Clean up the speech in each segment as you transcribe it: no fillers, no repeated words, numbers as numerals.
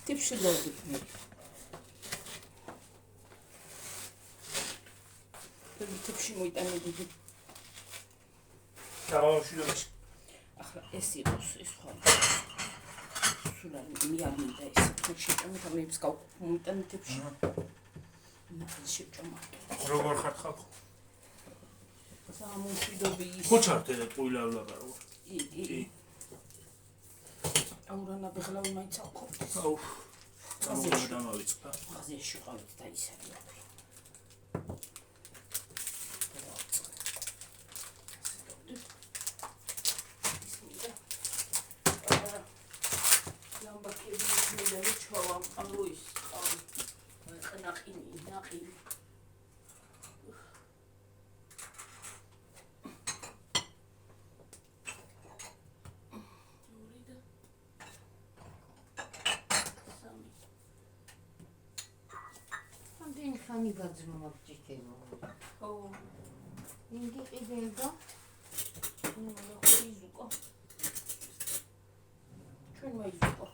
ტიპში დავდივარ. ტიპში მოიტანები. დავამშვიდობთ. ახლა ეს იყოს ეს ხო. სულ არ მიამინდა ეს. შეჭამეთ ამებს გავმოიტანე ტიპში. შეჭამა. როგორ ხარ ხალხო? სამშვიდობი. ხო ჩართე და ყვილა ვლაპარო. კი. აურანა ბეხლავი მაინც აყოფს. აუ. ამოვა დამავიწყდა. ხაზეში ყავით და ისარია. ხანი გაძმობა ჭიქეო. ო. ინგი ყიდება. იზუკო. ჩვენ მაიზუკო.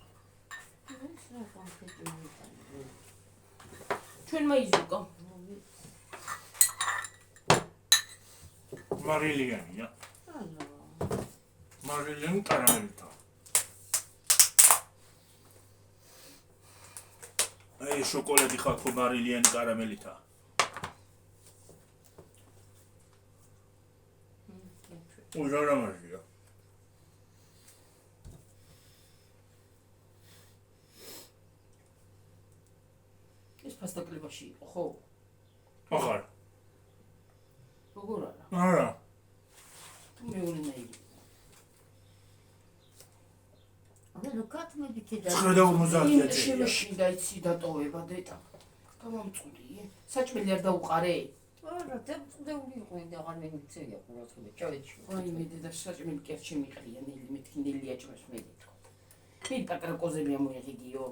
ეს რა კონფეტია. ჩვენ მაიზუკო. მარილიანია. არა. მარილიანი კარამელთა. აი შოკოლადი ხალხო მარილიანი კარამელითა. უზარმაზია. ეს ფასტაკლებაში იყო, ხო? აღარ. როგორ არა? არა. მეორე ნაირი. ანუ კათმები კიდე 950 ჯერ. შემეშინდა იცი დატოვება დეტა. გამომწყვდი. საჭმელი არ დაუყარე? არა, დაწდეული იყო და აღარ მეცეია ყურაც ხომ ჩავეჩი. აი მე და საჭმელი კი არ შემიყრია ნელი მეთქი ნელია ჭმეს მე თქო. მე პატარა კოზები ამოიღიდიო.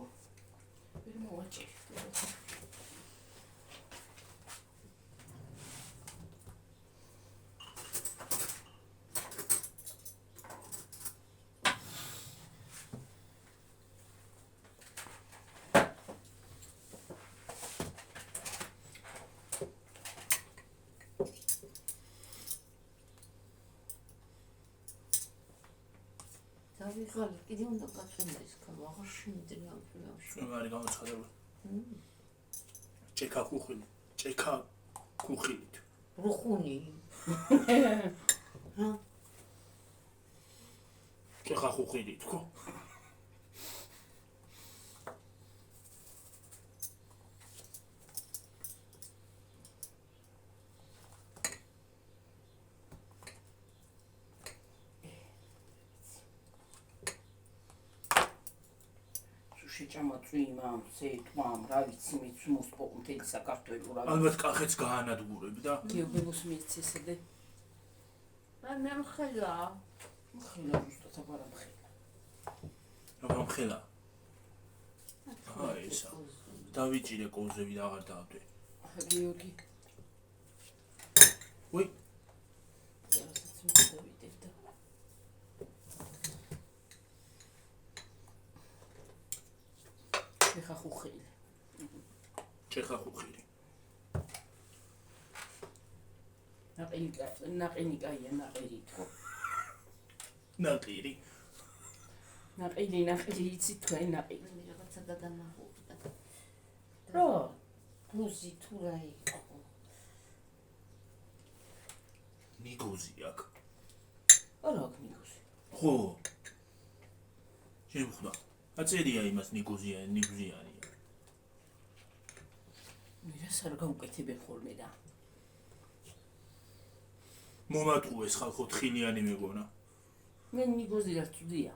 ვერ მოვაჭი. დავიღალე, კიდე უნდა გაწვენა ეს ქალ, აღარ შემიძლია ამ ფილმში. მაგარი გამოცხადება. ჭექა ხუხილი, ჭექა ხუხილით. რუხუნი. ჰა? ჭექა ხუხილით, ხო? შეჭამა წვიმამ, სეთმამ, რა ვიცი, მეც მოსპო მთელი საქართველო რა. ალბათ კახეთს გაანადგურებ და გეუბნებს მიეცესდე. მე მხელა. მხელა ზუსტად აბარა მხელა. რა მხელა? აი ესა. დავიჭირე კოზები და აღარ დავდე. გიორგი. ვაი. ჭექა ხუხილი. ჭექა ხუხილი. ნაყინი კაია, ნაყირი თქო. ნაყირი. ნაყირი იცი თქვენ ნაყირი. რაღაცა გადამაღურდა. რა? გუზი თუ რა იყო? ნიგოზი აქ. არა აქ ნიგოზი. ხო. შემხდა. აწერია იმას ნიგოზიანია. მირას არ გავუკეთებენ ხოლმე და. მომატყუეს ხალხო თხილიანი მეგონა. მე ნიგოზი არ წვდია.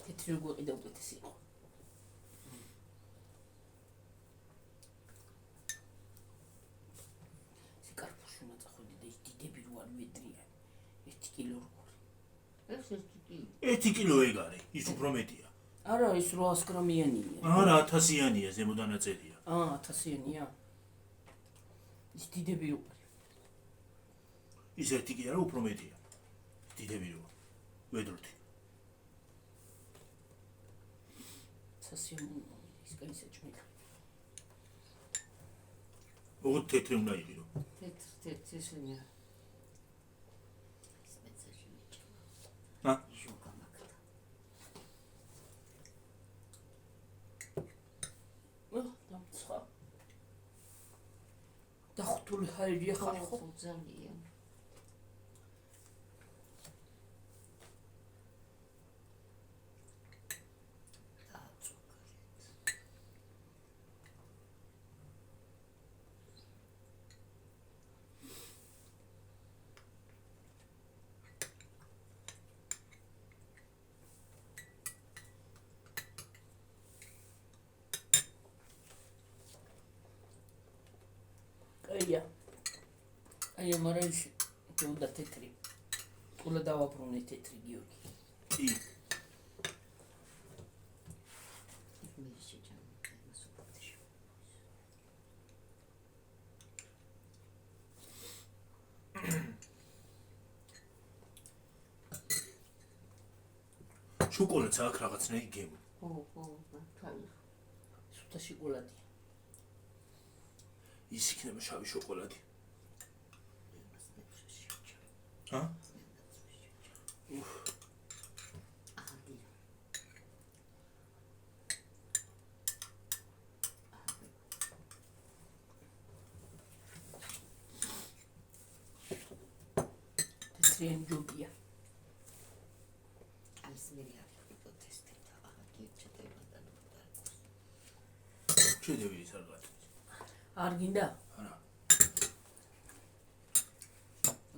თეთრი როგორ ყიდა უკეთესი იყო. სიკარფუში უნდა წახვედი და ის დიდები რო არ მეტრიან. 1 კილო როგორი. ეს 1 კილო. 1 კილო ეგარი, ის უფრო მეტია. არა, ის 800 გრამიანია. არა, 1000-იანია, ზემოდან აწერია. 1000-იანია. ის დიდები რო. ის 1 კი არა, უფრო მეტია. დიდები რო ვედროთი სასიამოვნო ის გაისაჭმელი ოღონდ თეთრი უნდა იყირო თეთრი ესენია ის მეცაში ა ჟოგა მაგდა დამცხა დახტული ჰაერია ხალხო ძალიან კაია აი მაგრამ ის უნდა თეთრი უნდა დავაბრუნე თეთრი გიორგი კი შოკოლადს აქვს რაღაცნაირი გემო მართალი სუთა შოკოლადი ის იქნება შავი შოკოლადი ა თეთრი ენჯობია შედევრი ის არ გადის არ გინდა არა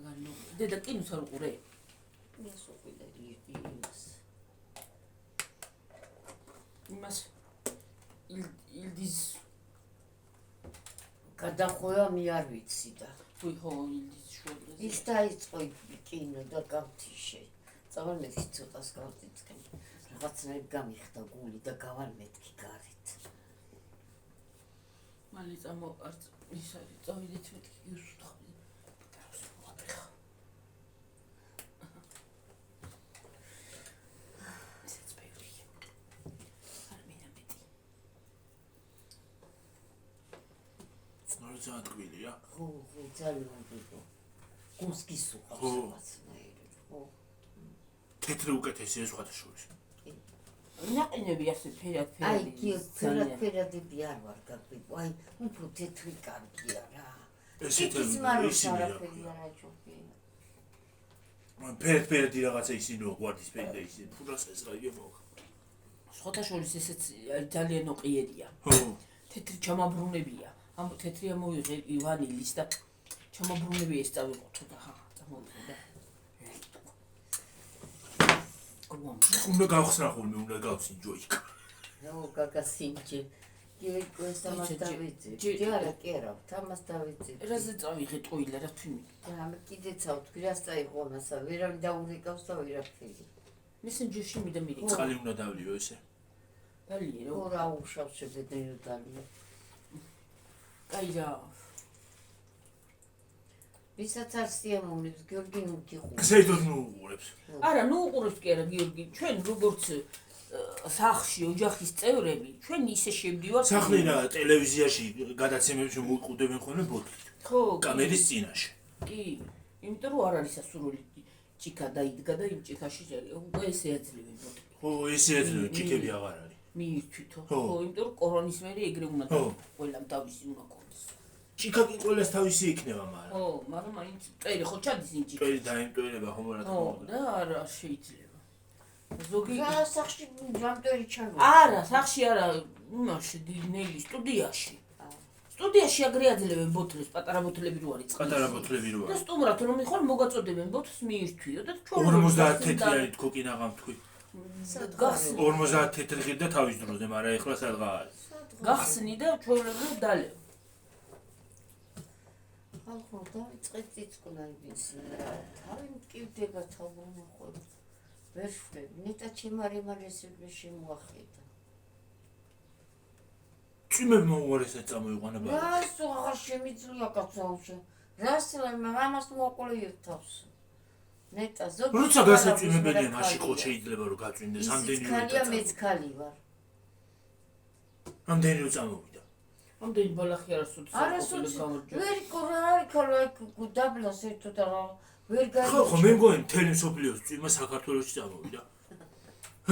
განო დედა კინოს არ უყურე ეს უყიდა იმას ილდის გადახვევა მე არ ვიცი და ხო ილდის შუადღეზე ის დაიწყო კინო და გავთიშე წავალმეთქი ცოტას გავწიწკენ რაღაცნაირად გამიხდა გული და გავალმეთქი გარეთ მალე წამოვართ ის არის წავიდეთ მეთქი გიუსუთხავდი ისეც ბევრია არ მინამეტი ნორ ზადკვილია ხო ძალიან გიგო გულს გისუყავს ხო. რაღაცნაირად ხო თეთრი უკეთესია სხვათა შორის ნაყინები ასე ფერად აი ფერადები არ ვარ გაგვიგო აი უფრო თეთრი კარგია რა ესეთი ის მაროს ისინი არაფერი არ აჩვენია მან ფერადი რაღაცა ისინი გვარდისფერი და ისინი ფურას ეს რა გემო სხვათა შორის ესეც ძალიან ოყიერია ხო თეთრი ჩამაბრუნებია ამ თეთრი ამოვიღე ივანილის და ჩამაბრუნები ეს წავიღო და ხა წამოვიღე და უნდა გავხსნა ხოლმე უნდა გავსინჯო იქ ნუ გაგასინჯი გიოს ამას დავიცი ჯარა კი არა თამას დავიცი რაზე წავიღე ტყუილა რა თვინი და ამ კიდეც ავთქვი რას წაიღო მასა ვერავინ დაურეკავს და ვერაფერი მესენჯერში მიდა მირიკა წყალი უნდა დავლიო ესე დალიე ხო რა უშავს შეგედნეო დალიო კაი რა ვისაც არ სიამოვნებს გიორგი ნუ გიყურებს საერთოდ ნუ უყურებს არა ნუ უყურებს კი არა გიორგი ჩვენ როგორც სახლში ოჯახის წევრები ჩვენ ისე შევდივართ სახლი რა ტელევიზიაში გადაცემებში მოუყუდებენ ხოლმე ბოთლით ხო კამერის წინაშე კი იმიტომ რომ არ არის ასურული ჭიქა დაიდგა და იმ ჭიქაში უკვე ესე აძლევენ ბოთლი ხო ესე აძლევენ ჭიქები აღარ არის მიირთვითო ხო. ხო იმიტომ რომ კორონის მერე ეგრე უნდა ხო. ყველამ თავისი უნდა ქონდეს ჭიქა კი ყველას თავისი იქნება მაგრამ ხო მაგრამ მაინც წერი ხო ჩადის იმ ჭიქა წელი დაიმტვერება ხომ რა თქმა ხო უნდა და არა შეიძლება ზოგი რა სახში ჯამტერი ჩანო არა სახში არა იმაში დიდნელი სტუდიაში აგრე აძლევენ ბოთლებს პატარა ბოთლები რო არის პატარა ბოთლები რო და არის სტუმრად რომ მიხარ მოგაწოდებენ ბოთლს მიირთვიო და ჩვენ 50 თეთრიანი თქო კი ნაღამთქვი გახსნი 50 თეთრი ხი და თავის დროზე მაგრამ ეხლა სადღა არის გახსნი და ჩვეულებრივ დალევ ხალხო დავიწყეთ წიწკუნარი ბიზნესი თავი მტკივდება თავმონა ხო ვერ შვები ნეტა ჩემარემარესები შემოახედა წიმე მოუარესა წამოიყვანა ბა რა სულ აღარ შემიძლია კაცოულში რას ამას მოყოლიო თავს ნეტა ზოგი როცა გასაწვიმებელია მაშინ ხო შეიძლება რომ გაწვინდეს ამდენი ხალია მეც ხალი ვარ ამდენი რო წამოვიდა ამდენი ბალახი არასოდეს არასოდეს ვერ კორა დაბლას ერთო და ვერ გაიგო ხო მე მგონი მთელი მსოფლიოს წვიმა საქართველოში წამოვიდა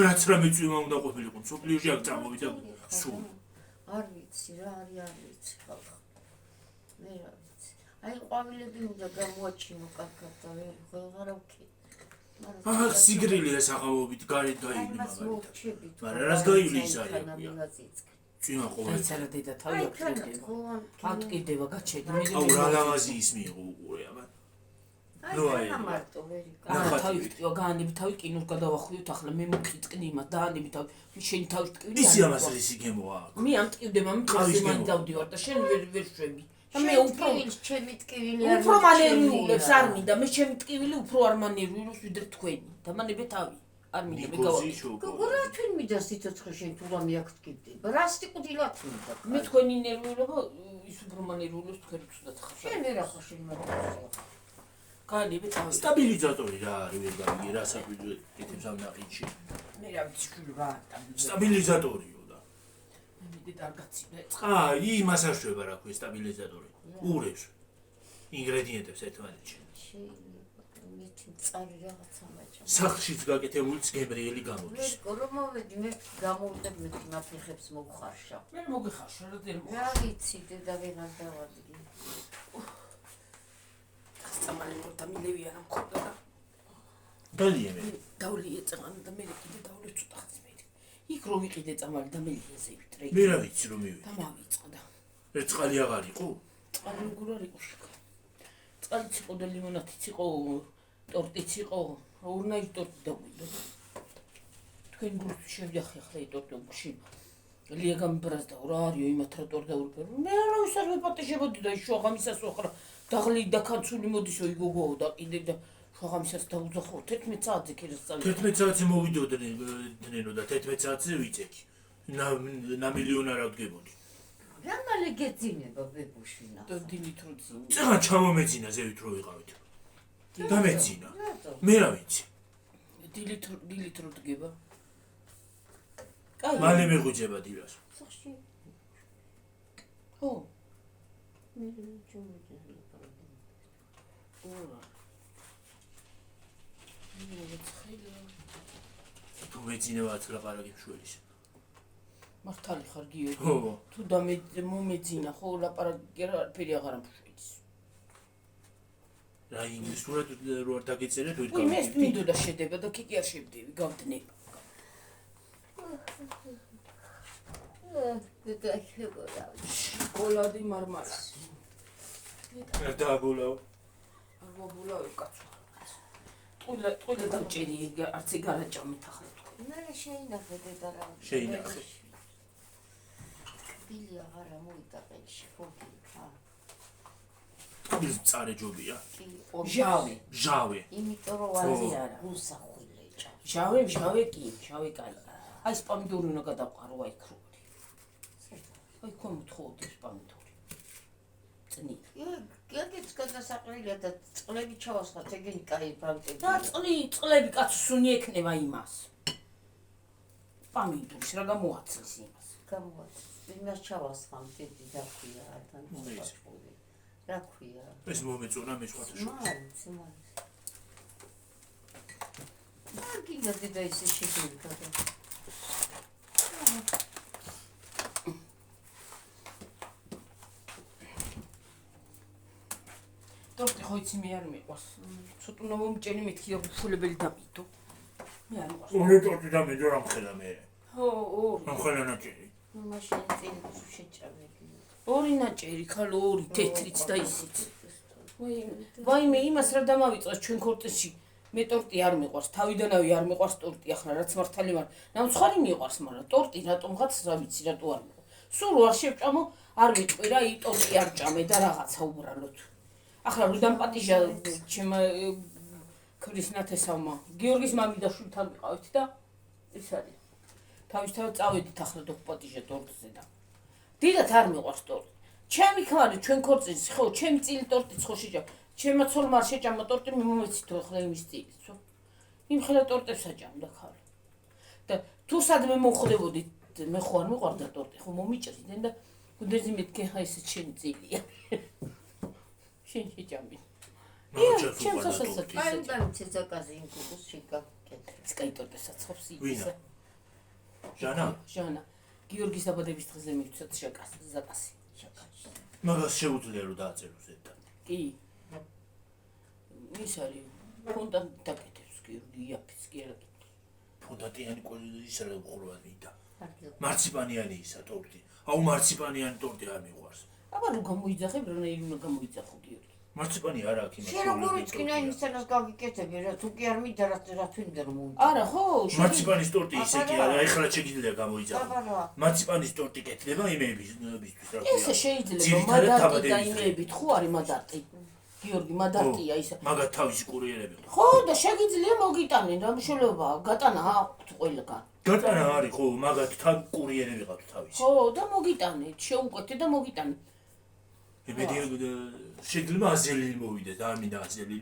რაც რამე წვიმა უნდა ყოფილიყო მსოფლიოში აქ წამოვიდა სულ არ ვიცი რა არის არ ვიცი ხალხ მე რა ვიცი აი ყვავილები უნდა გამოაჩინო კარგად და ვერ აღარ ვქი აა სიგრილია საღამოობით გარეთ გაივლი მაგრამ რას გაივლი ის არის წვიმა ყოველ საერთოდ დედა თავი აკეთებდა აკეთდება გაჩედი მე აუ რა ლამაზი ის მიიღო უყურე აბა ნუ აი მარტო ვერი თავი განები თავი კინოს გადავახვიოთ ახლა მე მოკიწკნი იმას დაანები თავი შენი თავი ტკივილი ისი ამას ისი გემოა მე ამ ტკივდება მე მე დავდივარ და შენ ვერ შვები და მე უფრო ჩემი ტკივილი არ უფრო მანერულებს არ მინდა მე ჩემი ტკივილი უფრო არ მანერულებს ვიდრე თქვენი და მანები თავი არ მინდა მე გავაკეთე გოგორა თქვენ მინდა სიცოცხლე შენ თუ რამე აქ ტკივდება რა სტიკუდილად მინდა მე თქვენი ნერვიულობა ის უფრო მანერულებს თქვენ უცნაოდ ხარ შენ ვერ ახლა შენ მაგრამ განები თავი სტაბილიზატორი რა არის ვერ გაიგე რა საკვირვე კეთებს ამ ნაყიდში მე რა ვიცი რა სტაბილიზატორიო და მე დედა არ გაცინე აა იმას აშვება რა ქვია სტაბილიზატორი ურევს ინგრედიენტებს ერთმანეთში მე წარი რაღაცა მაჭა სახლშიც გაკეთებულიც გებრიელი გამოდის მე რომ მოვედი მე გამოვიდებ მე ნაფეხებს მოვხარშა მე მოგეხარშა რა დერ რა ვიცი დედა ვეღარ დავადგი სამალი რო დამილევი არა მქონდა და დალიე მე დავლიე წაღან და მე კიდე დავლე ცოტა ხნის მე იქ რო ვიყიდე წამალი და მე ლიზევით რა მე რა ვიცი რომ მივიდე და მავიწყდა ერთ წყალი აღარ იყო წყალი როგორ არ იყო შეკა წყალიც იყო და ლიმონადიც იყო ტორტიც იყო ორნაირი ტორტი დავიდო თქვენ გულში შევიახე ახლა ეს ტორტი ლია გამბრაზდა რა არისო იმათ რა ტორტი დაურბერო მე რა ვისარ ვეპატეჟებოდი და შუაღამისას ვახრა დაღლი და კაცული მოდისო იგოგო და კიდე და შუაღამისას დაუძახო 11 საათზე ქერას წავიდა 11 საათზე მოვიდოდნენო და 11 საათზე ვიწექი ნა მილიონი არ ავდგებოდი რა მალე გეძინება ბებუშინა და დილით რო ძინა წაღან ჩამომეძინა ზევით რო ვიყავით და მეძინა მე რა ვიცი დილით რო დგება კაი მალე მეღვიძება დილას სახში ხო მე ჩუმეძინა ora თუ მეძინებაც ლაპარაკი მშველის მართალი ხარ გიო ხო თუ და მე მომეძინა ხო ლაპარაკი არაფერი აღარ ამშვენის რა ინგლისურად რო არ დაგეწერეთ ვერ მე ეს მინდოდა შედება და კი არ შევდები გავდნება დედა შეგორა ოლადი მარმარა რა დააბოლაო არ მობულავ კაცო ტყუილე დამჭერი არც გარაჭამით ახლა თქვი მე შეინახე დედა რა შეინახე ბილი აღარ მოვიდა ყელში ფოგი ხა ის წარე ჯობია ჟავე იმიტომ რომ ვაზი არა გულსახვილე ჟავე კი ჟავე კაი აი სპამიდორი უნდა გადავყარო აი ქროდი აი კომ თხოვდი სპამიდორი წნი გეგეც გადასაყრელია და წყლები ჩავასხათ ეგენი კაი ბრანტები და წყლები კაცო სუნი ექნება იმას პამიდურს რა გამოაცილს იმას გამოაცილს იმას ჩავასხამ დიდი და ქვია და რა ქვია ეს მომეწონა მე სხვათა შორის მაგინა დედა ისე შეგირდა ტორტი ხო იცი მე არ მიყვარს ცოტა მომჭენი მეთქი და ფულებელი დამიდო მე არ მიყვარს ორი ტორტი და მე რა მხედა მე ხო ორი ამხელა ნაჭერი მაშინ წინ შეჭამები ორი ნაჭერი ხალ ორი თეთრიც და ისიც ვაიმე იმას რა დამავიწყეს ჩვენ ქორტესში მე ტორტი არ მიყვარს თავიდანავე არ მიყვარს ტორტი ახლა რაც მართალი ვარ ნამცხარი მიყვარს მაგრამ ტორტი რატომღაც რა ვიცი რატო არ მიყვარს სულ არ შევჭამო არ ვიტყვი რა ი ტორტი არ ჭამე და რაღაცა უბრალოდ ახლა რო დამპატიჟა ჩემ ქრისნათესავმა გიორგის მამი და შვილთან ვიყავით და ის არის თავისთავად წავედით ახლა დოხპატიჟა ტორტზე და დიდათ არ მიყვარს ტორტი ჩემი ქმარი ჩვენ ქორწინს ხო ჩემი წილი ტორტიც ხო შეჭამ ჩემმა ცოლმა არ შეჭამა ტორტი, მე მომეცითო ახლა იმის წილიც. იმხელა ტორტებს აჭამდა ხალ. და თუ სადმე მოხვდებოდით, მე ხო არ მიყვარდა ტორტი, ხო მომიჭრიდნენ და გუნდეზი მეთქე ხა ესე შენი წილია. შენ შეჭამი. ჩემს ასაც აი და ცეცაკაზე იმ კუკუს შეგაკეთე. სკაი ტორტესაც ხობს ვინა? ჟანა? ჟანა. გიორგის დაბადების დღეზე მივცეთ ზაკასი. მაგას შეუძლია რომ დააწერო ზედთან. კი. ის არის ფონდან დაკეთებს გიორგი იაფიც კი არა. ფონდატიანი ისრაელ ყურვა მინდა. მარციპანიანი ისა ტორტი. აუ მარციპანიანი ტორტი არ მიყვარს. აბა რო გამოიძახებ, რანაირი უნდა გამოიძახო გიორგი. მარციპანი არა აქ იმას. შენ როგორ იცკინა იმისთანაც გაგიკეთები რა თუ კი არ მინდა რა თვინდა რომ მოვიდა. არა ხო, მარციპანის ტორტი ისე კი არა, ეხლა შეგიძლია გამოიძახო. მარციპანის ტორტი კეთდება იმეებისთვის რა ქვია. ესე შეიძლება მადარტი და იმეებით ხო არის მადარტი. გიორგი მადარტია ისა. მაგათ თავისი კურიერები. ხო და შეგიძლია მოგიტანენ რა მნიშვნელობაა, გატანა აქვთ ყველგან. გატანა არის ხო, მაგათ თან კურიერები ყავთ თავისი. ხო და მოგიტანეთ, შეუკვეთე და მოგიტანეთ. იმედი შეიძლება აზელი მოვიდეს, არ მინდა აზელი.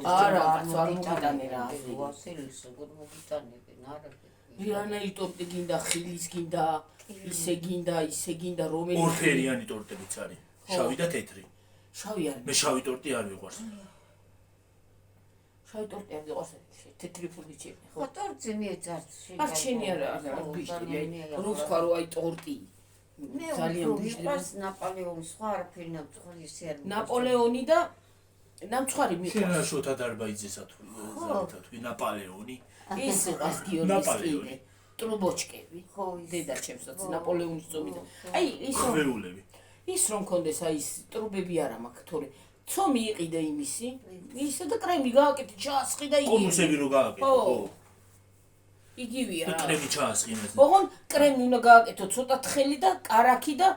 არა, არ მოგიტანე რა. ასელის როგორ მოგიტანებენ, არა. რანაირი ტორტი გინდა, ხილის გინდა, ისე გინდა რომელი. ორფერიანი ტორტებიც არის. შავი და თეთრი. შავი არის. მე შავი ტორტი არ მიყვარს. შავი ტორტი არ მიყვარს, თეთრი ფული ჩემი. ხო, ტორტზე მიეძარც. არ შენი არა ბიჭი, რო ვთქვა რომ აი ტორტი. ძალიან მიყვარს ნაპოლეონის სხვა არაფერი ნამწვარი ისე არ მიყვარს. ნაპოლეონი და ნამწვარი მიყვარს. შენ რა შოთა დარბაიძესა თუ ზარეთათვი ნაპოლეონი. ის ყავს გიორგის კიდე. ტრუბოჩკები. ხო, დედა ჩემსაც ნაპოლეონის წომიდან. აი ის ხვეულები. ის რომ კონდეს აი ეს ტრუბები არა მაქვს, თორე ცომი იყიდა იმისი. ისე და კრემი გააკეთე, ჩაასხი და იგი. კონუსები რო გააკეთე, ხო. იგივეა. და კრემი ჩაასხინეს. ოღონ კრემი უნდა გააკეთო ცოტა თხელი და კარაქი და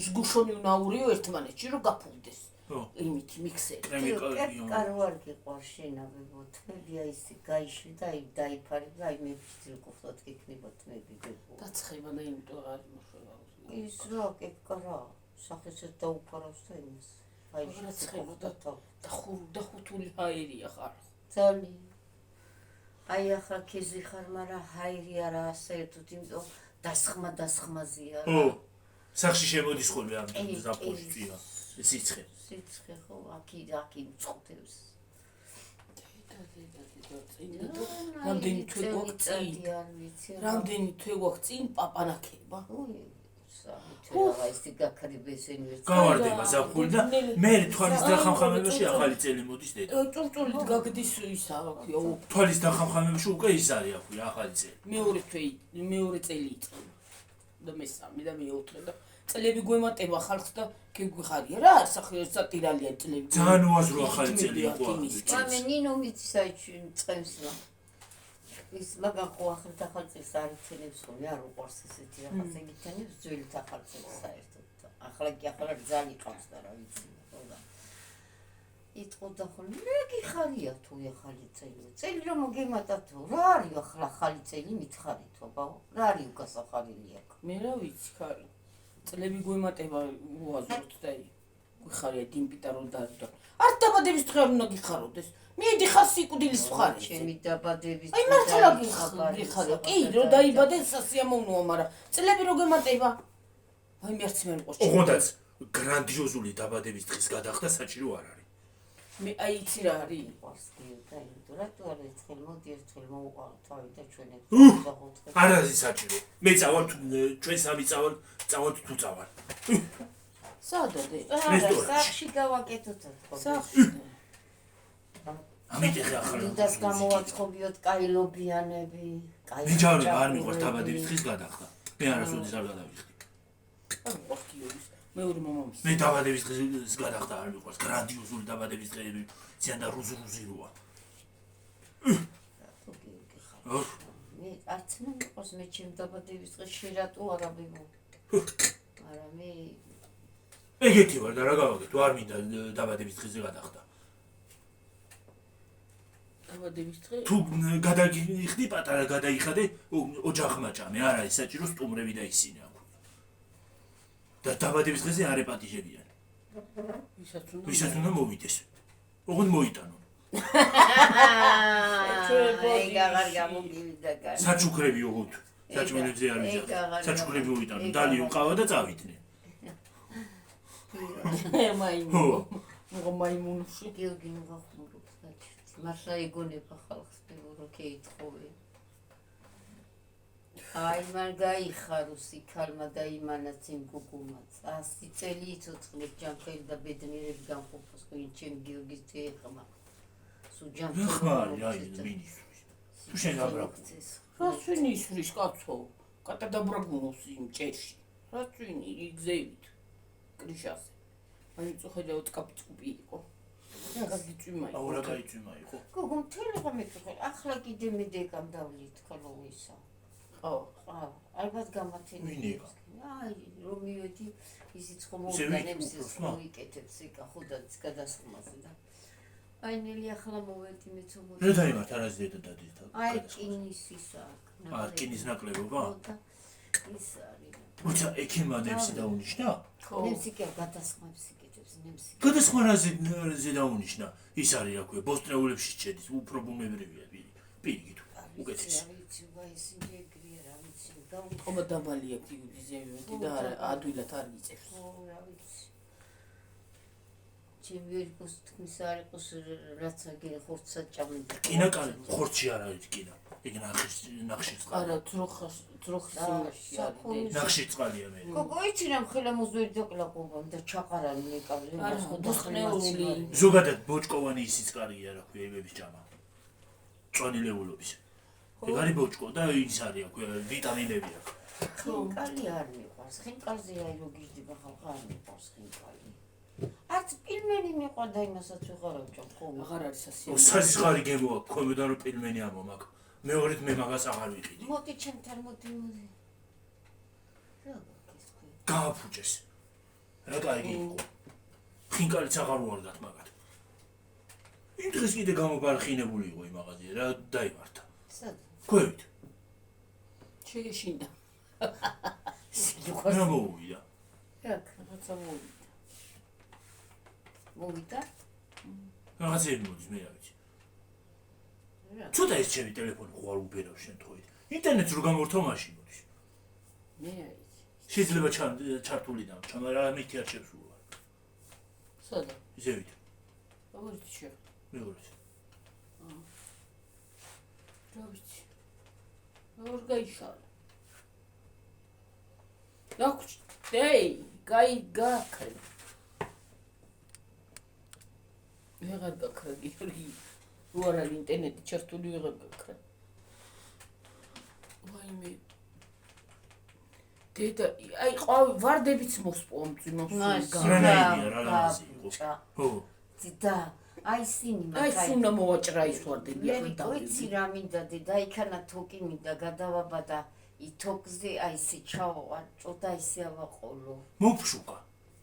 ზგუშონი უნდა აურიო ერთმანეთში რომ გაფუვდეს. ხო. იმით მიქსერი. კრემი კარგია. კარوار გიყვარს შენავებო თმები აი ისე გაიშვი და აი დაიფარი და აი მე ვცდილობთ იქნება თმები გიყო. დაცხება და იმიტომ არ მოხდება. ის რა კეკარა სახესაც დაუფარავს და იმას. აი შეცხება და ხუთული ჰაერია ხარ. ძალიან აი ახლა ქიზი ხარ, მაგრამ ჰაერი არა საერთოდ, იმიტომ დასხმაზია. ხო. სახში შემოდის ხოლმე ამ ზაფხულშია. სიცხე. სიცხე ხო, აქი მწყვდებს. რამდენი თვე გვაქვს წინ პაპანაკება. ისე გაქრიბეს ინვესტიცია. გავარდება ზაფხული და მე თვალის დახამხამებაში ახალი წელი მოდის დედა. წურწულით გაგდის ისა, აქვია. თვალის დახამხამებაში უკვე ის არის აქვია ახალი წელი. მეორე წელი იწყება. და მესამე და მეოთხე და წლები გვემატება ხალხს და გეგვიხარია რა, სატირალია წლები. ძალიან უაზრო ახალი წელი იყო. მე ნინო მიცის აი წემს რა. ის მაგან ხო ახალ წელს არ იცენებს ხოლმე, არ უყვარს ესეთი რაღაცა იგითენებს ძველი ახალ წელს საერთოდ. ახლა ძალიან ყავს და რა ვიცი, ხო და იტყოდა ხოლმე, მე გიხარია თუ ახალი წელი. წელი რომ მოგემატათო, რა არის ახლა ახალი წელი მითხარითო, ბაო? რა არის უკასახარელი აქ? მე რა ვიცი, ხარი. წლები გვემატება უაზროდ და გვიხარია დინპიტა რომ დაძდა. არ დაბადების დღე არ უნდა გიხაროდეს. მიედი ხარ სიკვდილის მხარეზე. ჩემი დაბადების აი მართლა გიხარია. კი, რომ დაიბადე სასიამოვნოა, მაგრამ წლები რო გემატება. აი მე არც მე მყავს. ოღონდაც გრანდიოზული დაბადების დღის გადახდა საჭირო არ არის. მე აი იცი რა არის? ყავს და იმიტომ რატო არ ერთხელ მოდი ერთხელ მოვუყავ თავი და ჩვენებს დავუწყებ. არ არის საჭირო. მე წავალ ჩვენ სამი წავალ თუ წავალ. სადადე? სახში გავაკეთოთ ხო? სახში. ამით ახლა დიდას გამოვაწყობიოთ კაილობიანები, მე ჯავრი არ მიყვარს დაბადების დღის გადახდა. მე არასოდეს არ გადავიხდი. მეორე მომამის. მე დაბადების დღის გადახდა არ მიყვარს. გრანდიოზული დაბადების დღეები ზიან და რუზი როა. მე არც მე მიყვარს მე ჩემ დაბადების დღეს შერატო არა ვიმო. არა მე ეგეთი ვარ და რა გავაკეთო, არ მინდა დაბადების დღეზე გადახდა. დაბადების დღე? თუ გადაგიხდი პატარა გადაიხადე, ოჯახმა ჭამე, არ არის საჭირო სტუმრები და ისინი აქვს. და დაბადების დღეზე არ ეპატიჟებიან. ვისაც უნდა მოვიდეს. ოღონდ მოიტანო. ეგ აღარ გამოგივიდა კაცი. საჩუქრები ოღონდ. საჭმელებზე არ ვიჯახე. საჩუქრები მოიტანო. დალი უყავა და წავიდნენ. მაიმუნში. გიორგი მოახმურებს საჭირს. მართლა იგონება ხალხს პეურო კეითხოვე. აი მან გაიხარუსი ქალმა და იმანაც იმ გუგუმაც 100 წელი იცოცხლებს ჯანმრთელი და ბედნიერები განყოფოს ხინ ჩემ გიორგის ძეყმა სუჯანმრთელი ხმარი აი მინისტრის თუ შენ გაბრაგდეს რაც ვინ ისრის კაცო კატა დაბრაგუნოს იმ ჭერში რაც ვინ იგზევით კრიშაზე აი წუხედა ოტკაპწკუპი იყო გაგიწვიმა იყო აურა გაიწვიმა იყო გოგო მთელი ღამე წუხე ახლა კიდე მე დეკამ დავლით ქალოვისა ხო ალბათ გამართენია აი რომ მივედი ისიც ხომ მოგდანებს ეს მოიკეთებს ეკა ხუდაც გადასხმაზე და აი ნელი ახლა მოვედი მეც მოვედი რა დაიმართ არაზედა დადით აი კინის ისა კინის ნაკლებობა ის არის თუმცა ექიმმა ნემსი დაუნიშნა ნემსი კი გადასხმებს იკეთებს ნემსი გადასხმა რაზე დაუნიშნა ის არის რა ქვია ბოსტნეულებში შედის უფრო ბუნებრივია პირიქით უკეთესი ხომა დაბალია გიუზევი და ადვილად არ იწევს. ხო, რა ვიცი. ჩემს თქმის არ იყოს რაც აგერ ხორცსა ჭამდა. კინა კალი ხორცი არ არის კინა. ეგ ნახში წყალი. არა, ძროხის იმაში არის. ნახში წყალია მე. გოგო იცი რა მხელა მოძვერი დაკლაკობამ და ჩაყარალი მეკავლე მას ხო დახნეული. ზოგადად ბოჭკოვანი ისიც კარგია რა ქვია იმების ჭამა. წვანილეულობის. ეგ არის ბოჭკო და ის არის აქვე ვიტამინები აქვს. ხინკალი არ მიყვარს. ხინკალზე აი რო გიждდება ხალხი არ მიყვარს ხინკალი. არც პილმენი მიყვარდა იმასაც ვეღარ ვჭამ ხოლმე. აღარ არის ასიანი. საზღარი გემო აქვს ქვემოდან რომ პილმენი ამომაკ. მეორედ მე მაგას აღარ ვიყიდი. მოდი ჩემთან მოდი. გააფუჭეს. რა კაიგი იყო. ხინკალიც აღარ უარდათ მაგათ. იმ დღეს კიდე გამობარხინებული იყო იმ მაღაზია რა დაიმართა. სად? ქვევით. შეგეშინდა. რა მოვიდა? რაღაცა მოვიდა. მოვიდა? რაღაცები მოდის მე რა ვიცი. ცოტა ეს ჩემი ტელეფონი ხო არ უბერავს შემთხვევით. ინტერნეტს რო გამორთო მაშინ მოდის. მე არ ვიცი. შეიძლება ჩართული და ჩამა რა მითი არ შევსულა. სადა? ისევით. როგორ შევ? მეორე. რა ვიცი. როგორ გაიშალა? დაგჭდეი, გაიქრე. ვეღარ გაქრა გიორგი. რო არ არის ინტერნეტი ჩართული ვეღარ გაქრა. ვაიმე. დედა, აი ვარდებიც მოსპო ამ წინოს რა იყო. ხო. და აი სინი აი სუნა მოვაჭრა ის ვარდები ახლა და ვიცი რა მინდა დედა იქანა თოკი მინდა გადავაბა და ითოქზე აი ისე ჩავაჭო და ისე ავაყოლო მოფშუკა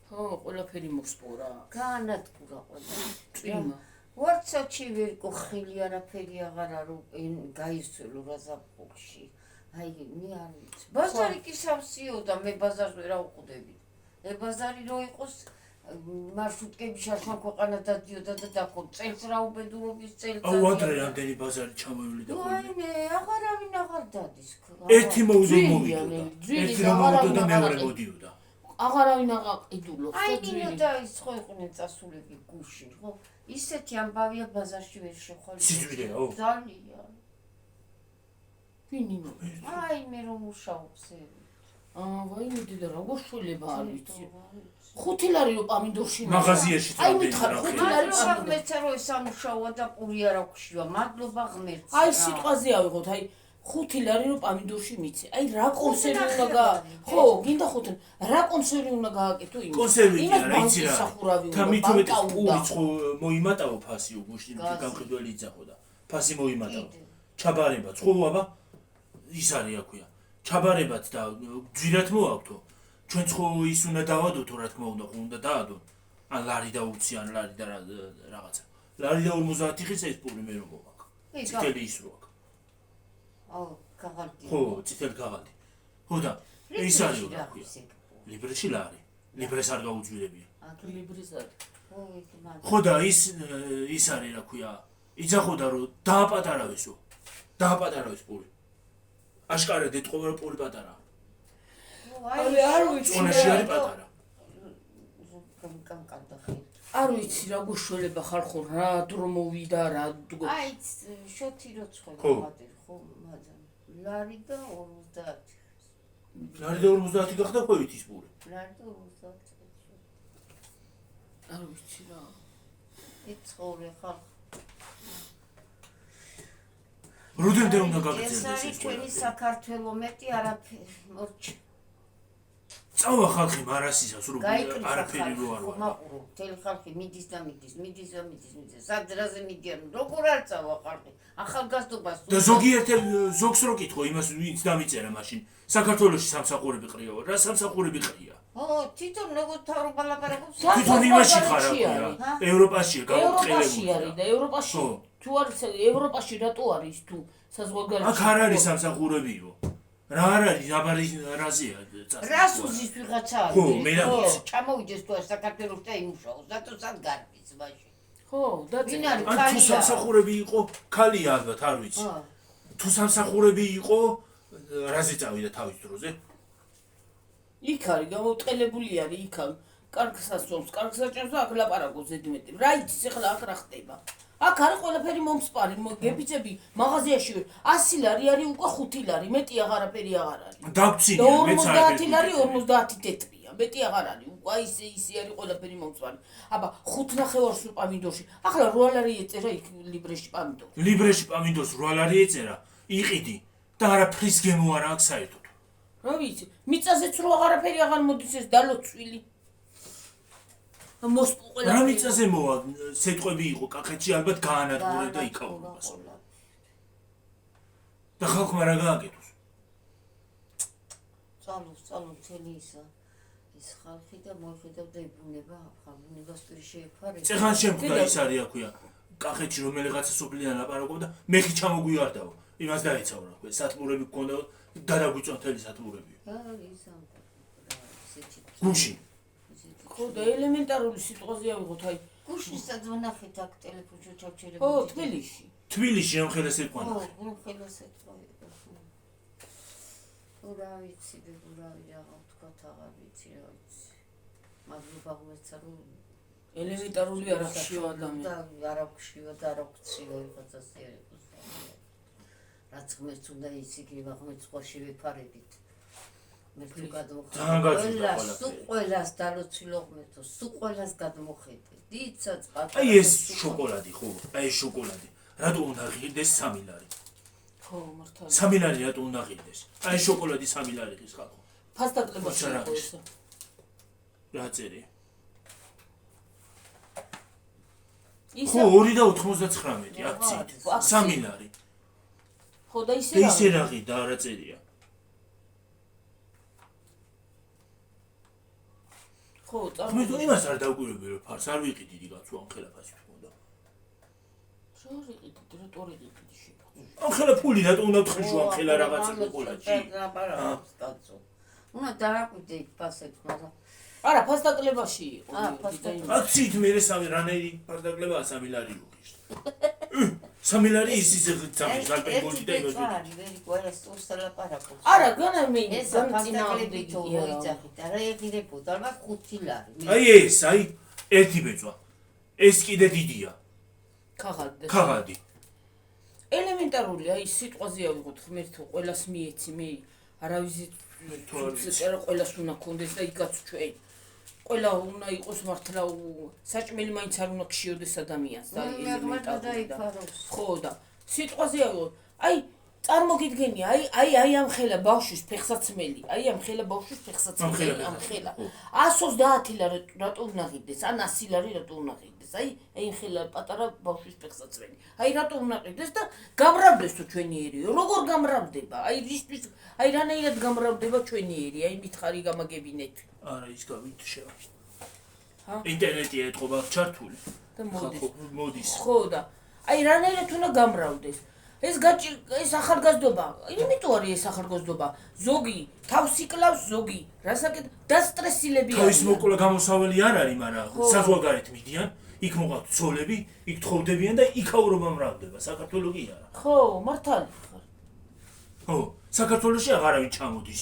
ხო ყველაფერი მოსპორა განადგურა ყველა წიმა ვარცაჩი ვერ გხილი არაფერი აღარ არო გაისწელო რაზაფხულში აი მე არ ვიცი ბაზარი კი სავსიო და მე ბაზარს ვერ აუყდები ე ბაზარი რო იყოს მარშრუტკები შარშან ქვეყანა დადიოდა და დახო წელს რა უბედურობის წელს აუ ადრე რამდენი ბაზარი ჩამოვილი და ხოლმე ვაიმე აღარავინ აღარ დადის ერთი მოუდო მოვიდა ერთი მოუდო და მეორე მოდიოდა აღარავინ აღაყიდულობს აი ნინო და ის ხო იყვნენ წასულები გუში ხო ისეთი ამბავია ბაზარში ვერ შეხვალ სიძვირეო ძალიან ვინინო აი მე რომ მუშაობს ვაიმე დედა როგორ შულება არ ვიცი 5 ლარი რო პამინდორში მაღაზიაში აი მითხარ 5 ლარი ღმერთსა რო სამუშაოა და პური არ აქვს მადლობა ღმერთს აი სიტყვაზე ავიღოთ აი 5 ლარი რო პამინდორში მიცე აი რა კონსერვი უნდა გა ხო გინდა 5 რა კონსერვი უნდა გააკეთო იმას კონსერვი რა იცი რა სახურავი და მithumet პურიც ხო მოიმატაო ფასი უგუშტი გამყიდველი იძახო და ფასი მოიმატაო ჩაბარება ცხობ ის არის აქვია ჩაბარებად და ძვირად მოაქვთო ჩვენც ხო ის უნდა დავადოთ რა თქმა უნდა ხო უნდა დაადოთ ან ლარი დაუცი ან ლარი და რაღაცა ლარი და 50 ხის ეს პური მე რომ მოვაქ წითელი ის რო აქ აუ კაღალდი ხო წითელი კაღალდი ხო და ის არის რა ქვია ლიბრეში ლარი ლიბრეს არ გაუძვირებია ლიბრეს არის ხო და ის არის რა ქვია იძახოდა რომ დააპატარავეს პური აშკარად ეთყობა რომ პური პატარაა არ ვიცი წონაში არის პატარა არ ვიცი რა გუშველება ხალხო რა დრო მოვიდა რა აი შოთი როცხვა მოდერ ხო მაგრამ ლარი და 50 ლარი და 50 გახდა ხვევით ის პური ლარი და 50 არ ვიცი რა იცხოვრე ხალხ როდემდე უნდა ეს გაგრძელდეს არის ეს ჩვენი საქართველო მეტი არაფერი მორჩ წავა ხალხი მარასისას რომ გაიკრიფა არაფერი რო არ ვარ მაყურო მთელი ხალხი მიდის სადრაზე მიდიან როგორ არ წავა ხალხი ახალგაზრდობას და ზოგს რო კითხო იმას ვინც დამიწერა მაშინ საქართველოში სამსახურები ყრია რა სამსახურები ყრია თვითონ როგორ თავრობა ლაპარაკობს თვითონ იმაში ხარ ევროპაშია ევროპაში არის და ევროპაში თუ არის ევროპაში რატო არის თუ საზღვარგარეთ აქ არ არის სამსახურებიო რა არ არის აბარი რაზეა რას უზის ვიღაცა ხო მე რა ვიცი ჩამოვიდეს თუ საქართველოს და იმუშაოს რატო სად გარბის მაშინ ხო და ვინ არის თუ სამსახურები იყო ქალია ალბათ არ ვიცი თუ სამსახურები იყო რაზე წავიდა თავის დროზე იქ არის გამოუტყელებული არის იქ კარგ სასწაულს კარგ საჭიროს და აქ ლაპარაკობს ზედმეტი რა იცის ახლა აქ რა ხდება აქ არის ყველაფერი მომსპარი გეფიცები მაღაზიაში 100 ლარი არის უკვე 5 ლარი მეტი აღარაფერი აღარ არის დაგწინია მეც არ 50 ლარი 50 თეთრია მეტი აღარ არის უკვე ისე არის ყველაფერი მომსპარი აბა 5 ნახევარს პამინდორში ახლა 8 ლარი ეწერა იქ ლიბრეში პამინდორს 8 ლარი ეწერა იყიდი და არაფრის გემო არა აქვს საერთოდ რა ვიცი მიწაზეც რო აღარაფერი აღარ მოდის ეს დალოცვილი მოსპუყლა რა მიწაზე მოვა სეტყვები იყო კახეთში ალბათ გაანადგურე და იქაურობას და ხალხმა რა გააკეთოს წალო მთელი ის ხალხი და მოიხედავდა იბრუნება ხალხუნებას პირი შეეფარება წეხან შემდგა ის არის აქვია კახეთში რომელიღაცა სოფლიდან ლაპარაკობდა მეხი ჩამოგვიარდაო იმას დაეცავრა ხო სათბურები გქონდა გადაგვიწვა მთელი სათბურები გუში ხო და ელემენტარული სიტყვაზე ავიღოთ აი გუშისაც ვნახეთ აქ ტელეფონში ჩავჩერებული ხო თბილისში ამ ხელას ეთყვანა ხო ხელას ეთყვანა რა ვიცი რა ვთქვა აღარ ვიცი რა ვიცი მაგრამ ბაღმეცა რომ ელემენტარული არახშიო ადამიანი და არახშიო და არაქციო ვიღაცას ერეკოს რაც ღმერთს უნდა იცი ბაღმეც ყოში ვიფარებით მე თუ გადმოხედე ყველას დალოცვილო ღმერთო სულ ყველას გადმოხედე დიდსაც პატარა აი ეს შოკოლადი ხო აი ეს შოკოლადი რატო უნდა ღირდეს 3 ლარი ხო მართალია 3 ლარი რატო უნდა ღირდეს აი შოკოლადი 3 ლარი ღირს ხალხო ფასდაკლებაში იყო ეს რა წერი ისა ხო 2.99 აქციით 3 ლარი ხო და ისე რა ღირდა რა წერია ხო მე თუ იმას არ დავკვირვები რომ ფარს არ ვიყიდი რიგაც ამ ხელა ფასი თქონდა რა ვიყიდი რა ტორიყიდი შეიძლება ამ ხელა ფული რატო უნდა ვთხრიშო ამ ხელა რაღაცა შოკოლადში უნდა დააკვირდე ფასებს მაგრამ არა ფასდაკლებაში იყო აქციით მე რანაირი ფასდაკლება 3 ლარი უღიშ 3 ლარი ისიც ძამის ალპენგოდი და იმას არა განა მე ეს ფასდაკლები თო მოიძახით არა ეღირებოდა ალბათ 5 ლარი აი ეს აი ერთი ბეწვა ეს კიდე დიდია ქაღალდი ელემენტარული აი სიტყვაზე ავიღოთ ღმერთო ყველას მიეცი მე არავის წერა ყველას უნდა კონდეს და იქაც ჩვენ ყველა უნდა იყოს მართლა საჭმელი მაინც არ უნდა ქშიოდეს ადამიანს და ელემენტარული ხო და სიტყვაზე ავიღოთ აი წარმოგიდგენი აი ამ ხელა ბავშვის ფეხსაცმელი აი ამ ხელა ბავშვის ფეხსაცმელი ამ ხელა 130 ლარი რატო უნდა ღირდეს ან 100 ლარი რატო უნდა ღირდეს აი ხელა პატარა ბავშვის ფეხსაცმელი აი რატო უნდა ღირდეს და გამრავდეს თუ ჩვენიერიო როგორ გამრავდება აი ისთვის აი რანაირად გამრავდება ჩვენიერი აი მითხარი გამაგებინეთ არა ის გავით შევა ინტერნეტი ეთყობა ჩართული და მოდის ხო და აი რანაირად უნდა გამრავდეს ეს ახალგაზრდობა, იმიტომ არის ეს ახალგაზრდობა. ზოგი თავს იკლავს, ზოგი რასაკეთ დასტრესილებია. თავის მოკლა გამოსავალი არ არის, მაგრამ საზღვარგარეთ მიდიან, იქ მოყავთ ცოლები, იქ თხოვდებიან და იქაურობა მრავლდება. საქართველოს კი არა. ხო, მართალი ხარ. ხო, საქართველოში აღარავინ ჩამოდის.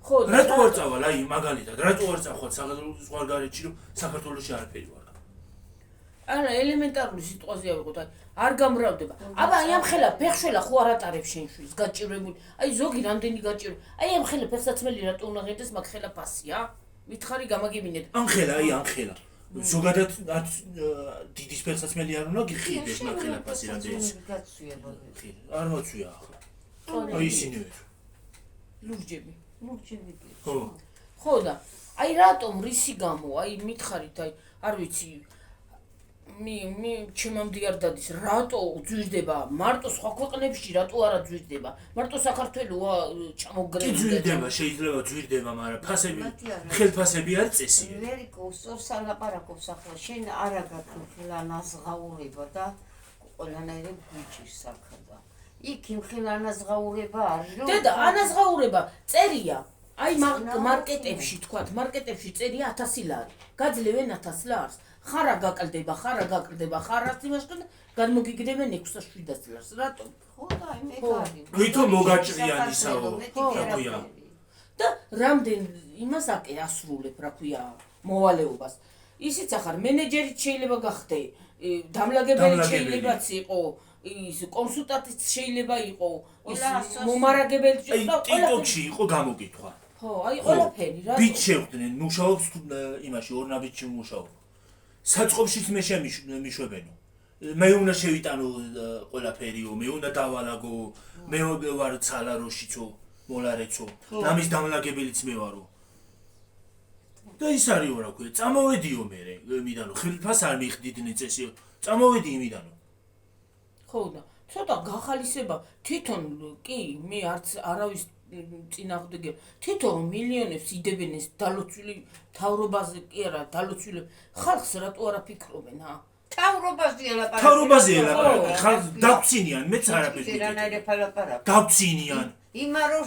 ხო, რატო არ წავალ, აი მაგალითად, რატო არ წახვალ საზღვარგარეთში, რომ საქართველოში არაფერი ვარ. არა, ელემენტარული სიტუაცია ვიყოთ, არ გამრავლდება. აბა, აი ამ ხელა ფეხშველა ხო არ ატარებს შენ შვილს, გაჭირებული. აი ზოგი რამდენი გაჭირებული. აი ამ ხელა ფეხსაცმელი რატო უნდა ღირდეს, მაგ ხელა ფასია? მითხარი გამაგებინეთ. ამ ხელა, აი ამ ხელა. ზოგადად დიდის ფეხსაცმელი არ უნდა გიხიდეს მაგ ხელა ფასი რამდენიც. არ მოწვია ახლა. აი ისინი ვერ. ლურჯები. ხო. ხო და აი რატომ რისი გამო, აი მითხარით, აი არ ვიცი ჩემამდე არ დადის, რატო ძვირდება, მარტო სხვა ქვეყნებში რატო არა ძვირდება, მარტო საქართველოა ჩამოგრებული. ძვირდება, შეიძლება ძვირდება, მაგრამ ფასები, ხელფასები არ წესია. ამერიკო სორსალაპარაკობს ახლა, შენ არა გაქვთ ნაზღაურება და ყველანაირად გვიჭირს აქა. იქ იმ ხელანაზღაურება არის, რომ დედა, ანაზღაურება წერია. აი მარკეტებში თქვათ, მარკეტებში წერია 1000 ლარი. გაძლევენ 1000 ლარს. ხარა გაკლდება, ხარას იმაშკენ გადმოგიგდებენ 600-700 ლარს. რატომ? ხო და აი მეგარი. ვითომ მოგაჭრიან ისაო, რა ქვია. და რამდენ იმას ასრულებ, რა ქვია, მოვალეობას. ისიც ახარ მენეჯერიც შეიძლება გახდე, დამლაგებელი შეიძლება იყო, ის კონსულტანტიც შეიძლება იყო, ის მომარაგებელი და TikTok-ში იყო გამოკითხვა. ხო, აი ყველაფერი რა. ბიჭ შევხვდნენ, მუშაობს იმაში, ორნაბიჯში მუშაობს. საწყობშიც მე შემიშვებენო. მე უნდა შევიტანო ყველაფერიო, მე უნდა დავალაგო, მე ვარ ცალაროშიცო, მოლარეცო, ამის დამლაგებელიც მე ვარო. და ის არისო რა ქვია, წამოვედიო მე მიდანო, ხელფას არ მიხდიდნენ წესიო, წამოვედი იმიდანო. ხო და ცოტა გახალისება თვითონ კი მე არც არავის წინააღმდეგე თვითონ მილიონებს იდებენ ეს დალოცვილი თავრობაზე კი არა დალოცვილი ხალხს რატო არა ფიქრობენ თავრობაზე ლაპარაკობენ თავრობაზე ლაპარაკობენ ხალხს დაგწინიან მეც არაფერს ვიტყვი დაგწინიან იმა რომ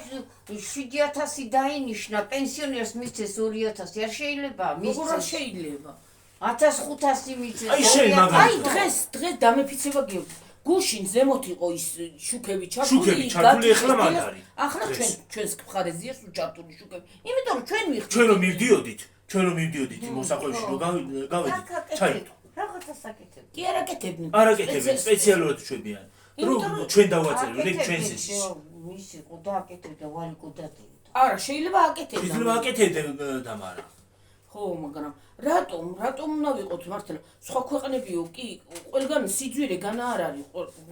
7000 დაინიშნა პენსიონერს მისცეს 2000 არ შეიძლება მისცეს როგორ შეიძლება 1500 მისცეს აი შენ მაგალითად აი დღეს დამეფიცება გიოგი გუშინ ზემოთ იყო ის შუქები ჩართული ეხლა მაგ არის ახლა ჩვენს მხარეზეა სუჭართული შუქები იმიტომ რომ ჩვენ მივხვდით ჩვენ რომ მივდიოდით მოსახვევში რომ გავედით ჩაიტო რაღაცა საკეთებ კი არ აკეთებდნენ არაკეთებენ სპეციალურად ჩვენებიან რომ ჩვენ დავაწერეთ რეგ ჩვენს ის ის იყო და აკეთებდა ვალიკო დადევდა არა შეიძლება აკეთებდნენ და მაგრამ ხო მაგრამ რატომ უნდა ვიყოთ მართლა სხვა ქვეყნებიო კი ყველგან სიძვირე განა არ არის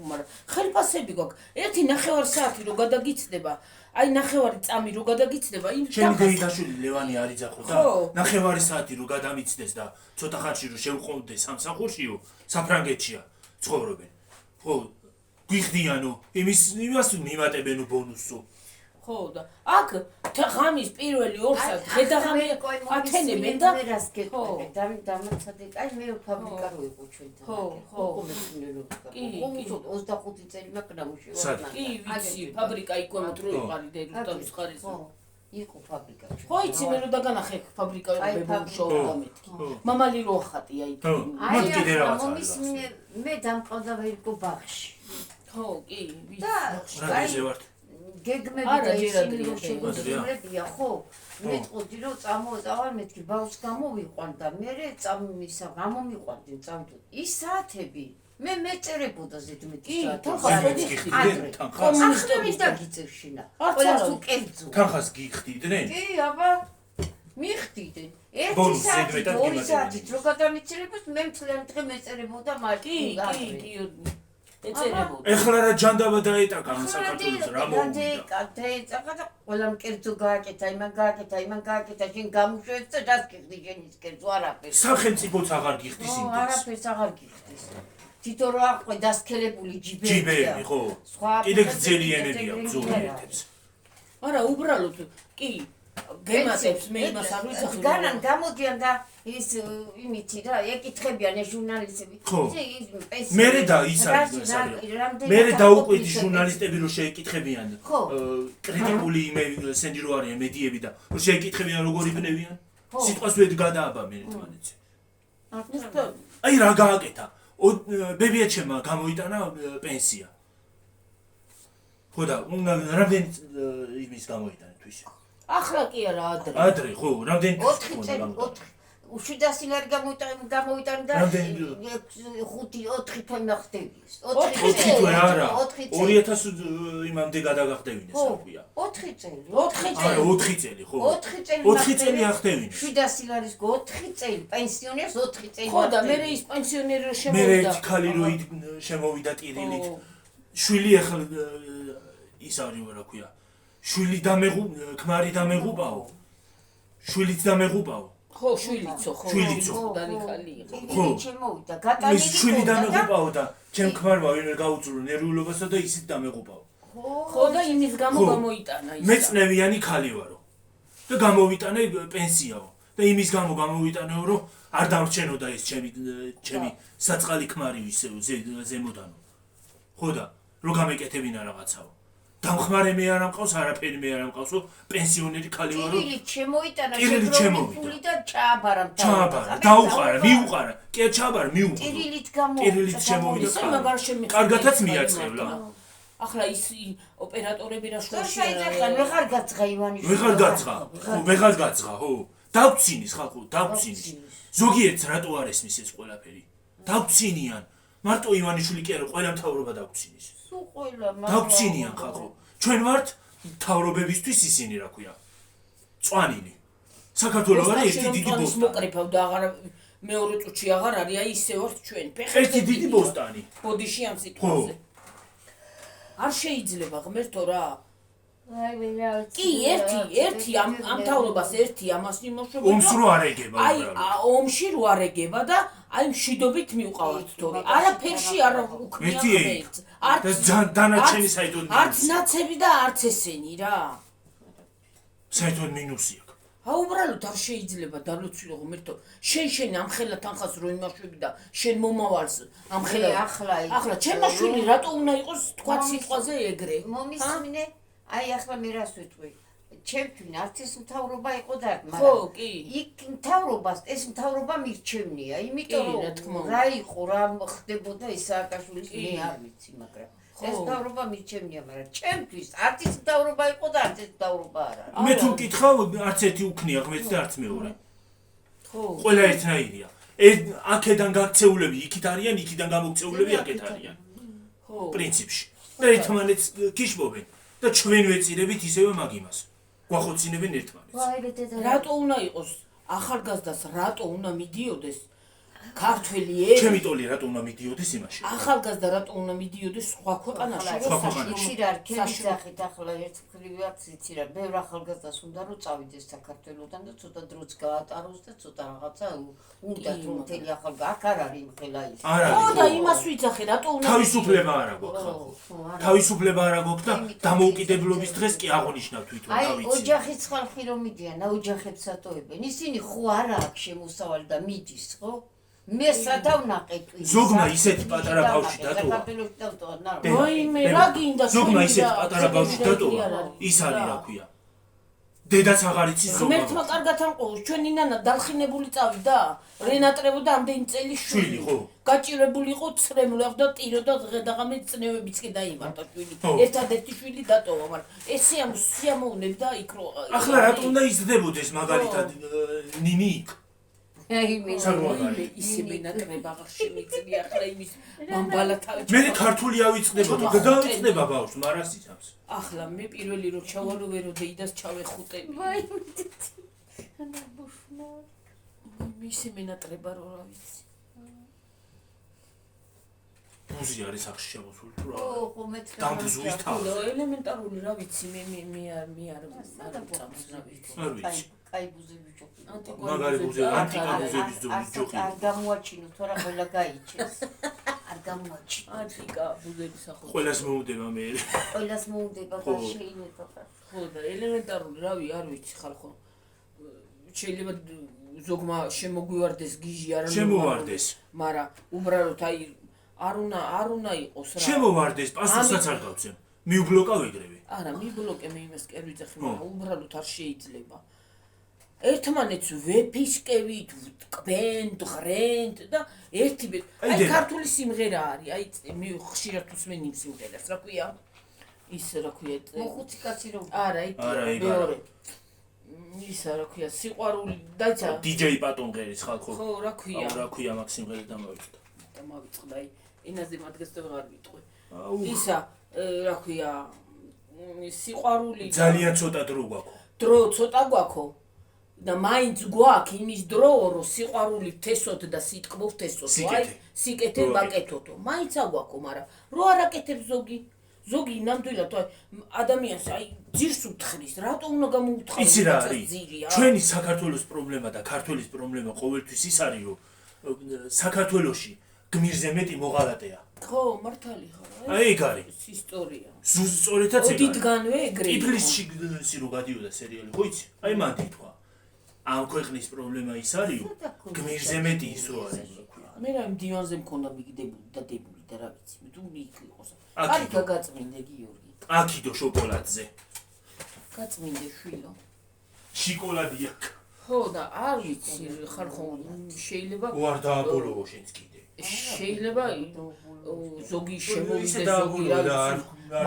მაგრამ ხელფასები გვაქვს ერთი 9 საათი რო გადაგიცდება აი 9 წამი რო გადაგიცდება იმ ჩემი დეიდაშვილი ლევანი არიძახო და 9 საათი რო გადამიცდეს და ცოტა ხანში რო შევყოვდე სამსახურშიო საფრანგეთშია ცხოვრობენ ხო გვიხდიანო იმას მიმატებენო ბონუსო ხო და აქ ღამის პირველი 2 საათი ღედაღამი ათენებენ და ხო დამაცადე აი მე ფაბრიკა რო იყო ჩვენთან ხო კი 25 წელი მაგ დამუშავე კი ვიცი ფაბრიკა იყო რო იყარი დედუტავის ხარეს იყო ფაბრიკა ხო იცი მე რო დაგანახე ფაბრიკა მუშაობდა მეთქი მამალი რო ახატია იქ აი კიდე რაღაცა მე დამყავდა ვერიკო ბაღში ხო კი ვიცი რა ვარ გეგმები და ისინი რომ შეგვიძლია ხო მეტყოდი რომ წამოვწავალ მეთქი ბავშვს გამოვიყვან და მე წამისა გამომიყვანდი წავიდო ის საათები მე მეწერებოდა ზედმეტი საათი კომუნისტები დაგიწევშინა ყველას უკერძო თანხას გიხდიდნენ კი აბა მიხდიდნენ 1 საათი 2 საათი რო გადამიცილებას მე მთლიანი დღე მეწერებოდა მარტინ კი ეწერებოდა. ეხლა რა ჯანდაბა დაეტაკა საქართველოს რა მოვიდა. დაეტაკა და ყველამ კერძო გააკეთა, იმან გააკეთა, შენ გამუშავეთ და რას გიხდი შენ ის კერძო არაფერს. სახელმწიფოც აღარ გიხდის იმას. არაფერს აღარ გიხდის. თვითონ რა აყვე დასქელებული ჯიბები. ჯიბები ხო. კიდე გძელიენები აქვს ზოგიერთებს. არა უბრალოდ კი გემატებს მე იმას არ ვიცახი. განან გამოდიან და ის იმითი რა ეკითხებიან ეს ჟურნალისტები. მერე და ის არის მერე დაუკვირდი ჟურნალისტები რომ შეეკითხებიან კრიტიკული სენჯი რო არიან მედიები და რომ შეეკითხებიან როგორ იბნევიან სიტყვას ვერ გადააბამენ ერთმანეთს. აი რა გააკეთა ბებიაჩემმა გამოიტანა პენსია. ხო და რამდენი იმის გამოიტანა თვის? ახლა კი არა ადრე. ადრე ხო, რამდენი 4 წელი 700 ლარი გამოიტანა და 5-4 თვე მახდების. 4 თვე არა. 2000 იმამდე გადაგახდევინეს აკვია. 4 წელი. 4 წელი. არა 4 წელი ხო. 4 წელი ახდევინეს. 700 ლარის 4 წელი პენსიონერს 4 წელი. ხო და მე ის პენსიონერი რო მე შემოვიდა. ერთი ქალი რო შემოვიდა ტირილით. შვილი ახლა ის არის რა ქვია. შვილი დამეღუ, ქმარი დამეღუპაო. შვილიც დამეღუპაო. ხო, შვილიცო, ხო. შვილიცო. დანიქალი იყო. ხო. შემოვიდა, გატანილი. ის შვილი დამეღუპაო და ჩემ ქმარმა ვერ გაუწრო ნერვიულობასა და ისიც დამეღუპაო. ხო და იმის გამო გამოიტანა ის. მეწნევიანი ქალი ვარო. და გამოვიტანე პენსიაო. და იმის გამო გამოვიტანეო რომ არ დამრჩენოდა ეს ჩემი საწყალი ქმარი ისე ზემოდანო. ხო და რო გამეკეთებინა რაღაცაო. დამხმარე მე არ ამყავს, არაფერი მე არ ამყავსო, პენსიონერი ქალი ვარო. ტირილით შემოიტანა, შემოვიდა და ჩააბარა. ჩააბარა, დაუყარა, მიუყარა. კი ჩააბარა, მიუყარა. ტირილით გამო. ტირილით შემოვიდა. ისე მაგარ შემიძლია. კარგათაც მიაწევლა. ახლა ის ოპერატორები რა შუაში არა. ვეღარ გაცხა ივანიშვილი. ვეღარ გაცხა, ხო. დავცინის ხალხო, დავცინის. ზოგიერთს რატო არ ესმის ეს ყველაფერი? დავცინიან. მარტო ივანიშვილი კი არა, ყველა მთავრობა დავცინის. დავცინიან ხალხო. ჩვენ ვართ მთავრობებისთვის ისინი რა ქვია. წვანილი. საქართველოს არის ერთი დიდი ბოსტანი. მოკრიფავ და აღარ მეორე წუთში აღარ არის, აი ისე ვართ ჩვენ. ერთი დიდი ბოსტანი. ბოდიში ამ სიტყვაზე. არ შეიძლება ღმერთო რა. აი ვერა. კი, ერთი ამ მთავრობას ერთი ამას იმოშობა. ომს რო არ ეგება. აი ომში რო არ ეგება და აი მშვიდობით მივყავართ თორე. არაფერში არ უქმია ღმერთს. არც დანარჩენი საერთოდ არც ნაცები და არც ესენი რა. საერთოდ მინუსი აქვს. უბრალოდ არ შეიძლება დალოცვილო ღმერთო. შენ ამხელა თანხას რო იმაშვები და შენ მომავალს ამხელა. ახლა ჩემმა შვილი რატო უნდა იყოს თქვა სიტყვაზე ეგრე? მომისმინე. აი ახლა მე რას ვიტყვი? ჩემთვის არც ეს მთავრობა იყო და ხო, კი. იქ მთავრობას ეს მთავრობა მირჩევნია, იმიტომ რომ რა იყო, რა ხდებოდა ის სააკაშვილის მე არ ვიცი, მაგრამ ეს მთავრობა მირჩევნია, მაგრამ ჩემთვის არც ეს მთავრობა იყო და არც ეს მთავრობა არ არის. მე თუ მკითხავ, არც ერთი უქნია ღმერთს და არც მეორე. ხო. ყველა ერთნაირია. აქედან გაქცეულები იქით არიან, იქიდან გამოგცეულები აქეთ არიან. ხო. პრინციპში. და ერთმანეთს გიშბობენ და ჩვენ ვეწირებით ისევე მაგ იმას. გვახოცინებენ ერთმანეთს. რატო უნდა იყოს ახალგაზრდას რატო უნდა მიდიოდეს ქართველი ერი? ჩემი ტოლი რატო უნდა მიდიოდეს იმაში? ახალგაზრდა რატო უნდა მიდიოდეს სხვა ქვეყანაში? იცი რა, ქეჯახით ახლა ერთმხრივად იცი რა, ბევრ ახალგაზრდას უნდა რომ წავიდეს საქართველოსთან და ცოტა დროც გაატაროს და ცოტა რაღაცა უნდა თუ მთელი ახალგაზრდა აქ არ არის მხელა ის. ხო და იმას ვიცახე, რატო უნდა თავისუფლება არა გვაქვს ხალხო. თავისუფლება არა გვაქვს და დამოუკიდებლობის დღეს კი აღნიშნავ თვითონ დავიცი. აი ოჯახის ხალხი რომ მიდიან, ოჯახებს ატოებენ. ისინი ხო არა აქვს შემოსავალი და მიდის, ხო? მე სადავნაყეთ ის. ზოგმა ისეთი პატარა ბავშვი დატოვა. მოიმე რა გინდა ზოგმა ისეთი პატარა ბავშვი დატოვა. ის არის რა ქვია. დედაც აღარ იცის ზოგმა. ღმერთმა კარგად ამყობს, ჩვენი ნანა დალხინებული წავიდა, რენატრებოდა ამდენი წელი შვილი, ხო. გაჭირებული იყო, ცრემლავდა, ტიროდა დღე-დაღამე წნევებიც კი დაიმართა შვილი. ერთადერთი შვილი დატოვა, მაგრამ ეს სიამოვნებდა იქ რო. ახლა რატომ უნდა იზრდებოდეს მაგალითად ნინი იქ? ისე მენატრება აღარ შემიძლია ახლა იმის ბამბალა თავი. მე ქართული ავიწყდებოდა, გადავიწყდება ბავშვს, მარას იცავს. ახლა მე პირველი რო ჩავალო ვერო დეიდას ჩავეხუტები. ვაი ანა ბუშნა. ისე მენატრება რო რა ვიცი. ბუზი არის ახში შემოსული თუ რა. ხო მეც დამბზუის თავი. ელემენტარული რა ვიცი მე არ ვიცი. კაი ბუზები ჯოხი. მაგარი ბუზები, ანტიკა ბუზების ჯოხი. არ გამოაჩინო თორა ყველა გაიჩეს. არ გამოაჩინო. ანტიკა ბუზების ახლა. ყველას მოუდება მე. ყველას მოუდება და შეიძლება. ხო და ელემენტარული რავი არ ვიცი ხალხო. შეიძლება ზოგმა შემოგვივარდეს გიჟი არა შემოვარდეს. მაგრამ უბრალოდ აი არ უნდა იყოს რა შემოვარდეს, პასუხსაც არ გავცემ. მიუბლოკავ ეგრევე. არა მიბლოკე მე იმას კი არ ვიცახი მაგრამ უბრალოდ არ შეიძლება ერთმანეთს ვეფიშკევით ვტკბენ დღრენთ და ერთი აი ქართული სიმღერა არის აი მე ხშირად უსმენ იმ სიმღერას რა ქვია ის რა ქვია მოხუცი კაცი რომ არა მეორე ისა რა ქვია სიყვარული დაიცა DJ პატონღერის ხალხო ხო რა ქვია რა ქვია მაგ სიმღერას დამავიწყდა აი ენაზე მათგასთან ვარ ვიტყვი ისა რა ქვია სიყვარული ძალიან ცოტა დრო გვაქვს დრო ცოტა გვაქვს და მაინც გვაქვს იმის დრო რომ სიყვარული ვთესოთ და სიტკბო ვთესოთ აი სიკეთე ბაკეთოთო მაინც აგვაქვს მაგრამ რო არაკეთებს ზოგი ნამდვილად ადამიანს აი ძირს უთხრის რატო უნდა გამოუთხარ იცი რა არის ჩვენი საქართველოს პრობლემა და ქართლის პრობლემა ყოველთვის ის არის რომ საქართველოში გმირზე მეტი მოღალატეა ხო მართალი ხო აი ეგ არის ისტორია სწორედაც ეგ არის დიდგანვე ეგრე ტიფლისში რო გადიოდა სერიალი ხო იცი აი მან თქვა ამ ქვეყნის პრობლემა ის არის რომ გმირზე მეტი ის რო არის მე რა იმ დივანზე მქონდა მიგდებული და დებული და რა ვიცი მე თუ მიიქნიყოს აი გაგაწმინდე გიორგი აქიდო შოკოლადზე გაწმინდე შვილო შოკოლადია ხო და არ ვიცი ხალხო შეიძლება ვარ დააბოლოო შენც კიდე შეიძლება ზოგი შემოვიდეს ზოგი რა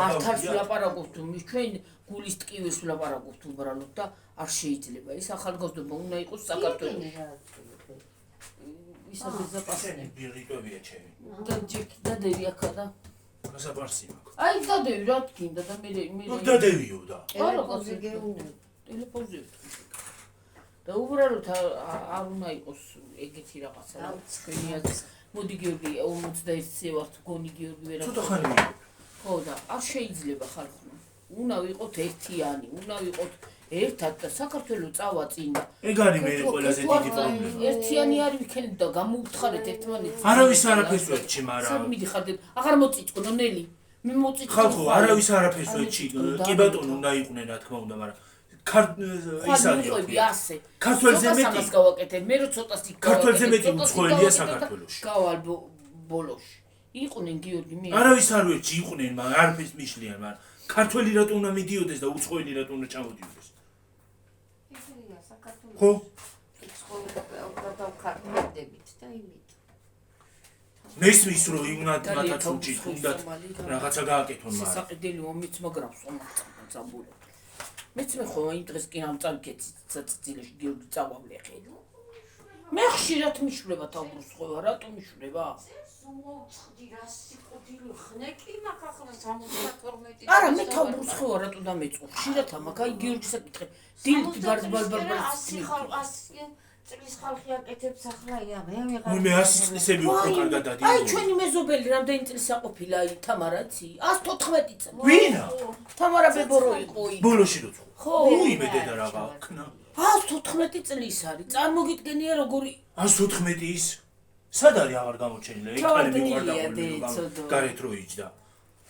მართალს ვლაპარაკობთ ჩვენ გულის ტკივეს ვლაპარაკობთ უბრალოდ და არ შეიძლება ის ახალგაზრდობა უნდა იყოს საქართველოში ისა ბეზაპასენი ბირიტოვია ჩემი და ჯეკი და დევი აქა და გასაპარსი მაქვს აი დადევი რა თქინდა და მე დადევიო და ტელეფონზე გეუნე ტელეფონზე და უბრალოდ არ უნდა იყოს ეგეთი რაღაცა ჩვენი აზრით მოდი გიორგი 41-ზე ვართ გონი გიორგი ვერა ცოტა ხანი მიყო ხო და არ შეიძლება ხალხო უნდა ვიყოთ ერთიანი უნდა ვიყოთ ერთად და საქართველოს წავა წინ ეგ არის მე ყველაზე დიდი პრობლემა ერთიანი არ ვიქნებით და გამოვუთხარეთ ერთმანეთს არავის არაფერს ვერჩი მაგრამ სად მიდიხართ აღარ მოწიწკნო ნელი მე მოწიწკნო ხალხო არავის არაფერს ვერჩი კი ბატონო უნდა იყვნენ რა თქმა უნდა მაგრამ ის არის ქართველზე მეტი ამას გავაკეთებ მე რო ცოტას იქ ქართველზე მეტი უცხოელია საქართველოში გავალ ბოლოში იყვნენ გიორგი მე არავის არ ვერჩი იყვნენ მაგრამ არაფერს მიშლიან მაგრამ ქართველი რატო უნდა მიდიოდეს და უცხოელი რატო უნდა ჩამოდიოდეს ხო მესმის რომ იმნად მათაც უჭით უნდათ რაღაცა გააკეთონ მაგრამ საყიდელი ომიც მაგრავს სამბულო მეც მე ხო იმ დღეს კი ამ წამკეცი წილეში გიორგი წავავლე ხელი მე ხშირად მიშვლება თავბრუსხოვა რატო მიშვლება არა მე თავბრუსხოვა რატო დამეწყო ხშირად ამაკ აი გიორგის აკითხე დილით ბარბარბარბარ წლის ხალხი აკეთებს ახლა მე 100 წლისები უფრო კარგად დადი აი ჩვენი მეზობელი რამდენი წლის აყოფილა აი თამარაცი 114 წელი ვინა თამარა ბებორო იყო იქ ბოლოში როცა ხო იმე დედა რა ვაქნა 114 წლის არის წარმოგიდგენია როგორი 114 ის სად არის აღარ გამოჩენილი იქ ხალი მიყვარდა გარეთ რო იჯდა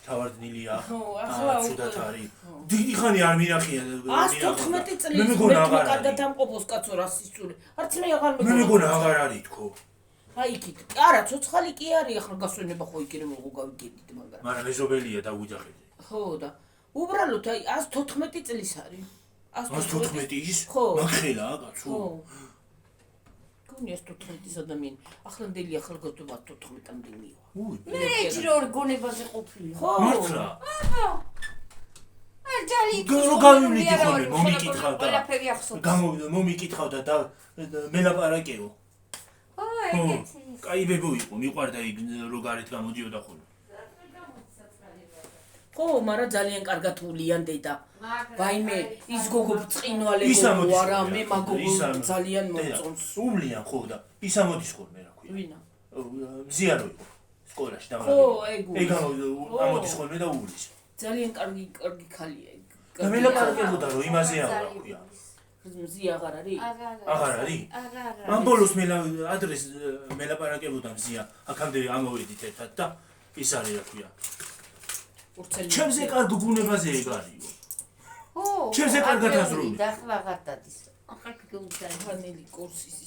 თავარდნილია ახლა ცუდად არის დიდი ხანი არ მინახია 114 წლის მე კარგად ამყოფოს კაცო რა სიცული არც მე აღარ მე მეგონა აღარ არის თქო აი იქით არა ცოცხალი კი არის ახლა გასვენება ხო იქ რომ გავიგებდით მაგრამ მეზობელია და უჯახეთ ხო და უბრალოდ აი 114 წლის არის 114 ის მაგხელა კაცო გონია 114 ადამიანი ახლანდელი ახალგაზრდობა 14-მდე მივა მე ეჭი რომ გონებაზე ყოფილი ხო მართლა ჯალი რო გამიმიდი ხოლმე მომიკითხავდა მომიკითხავდა და მელაპარაკეო კაი ბებო იყო მიყვარდა იქ რო გარეთ გამოდიოდა ხოლმე ხო მაგრამ ძალიან კარგად ულიან დედა ვაიმე ის გოგო ბრწყინვალე არა მე მაგოგო ძალიან მოწონს ულიან ხო და ის ამოდის ხოლმე რა ქვია ვინა მზია რო იყო სკოლაში და ხო ეგ ამოდის ხოლმე და ულის ძალიან კარგი ხალია და მელაპარაკებოდა რომ იმაზეა რა ქვია მზია აღარ არის აღარ არის მან ბოლოს ადრეს მელაპარაკებოდა მზია აქამდე ამოვედით ერთად და ის არის რა ქვია ჩემზე კარგ გუნებაზე ეგ არისო. ო. ჩემზე კარგად აზროვნე. და ახლა აღარ დადის. ახლა გიგონდა ფანელი კურსის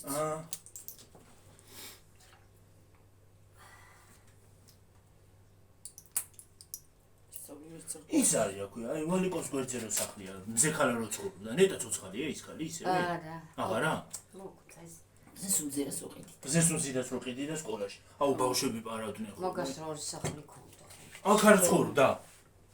ის არის აქვე, აი ვალიკოს გვერდზე რო სახლია, მზექალა რო ცხოვრობდა, ნეტა ცოცხალია ის ხალი ისე? აღარა? ზესუნზერას უყიდი. ზესუნზიდას რო ყიდი და სკოლაში. აუ ბავშვები პარავდნენ ხოლმე. მაგას რა ორი სახლი ქონდა. აქ არ ცხოვრობდა?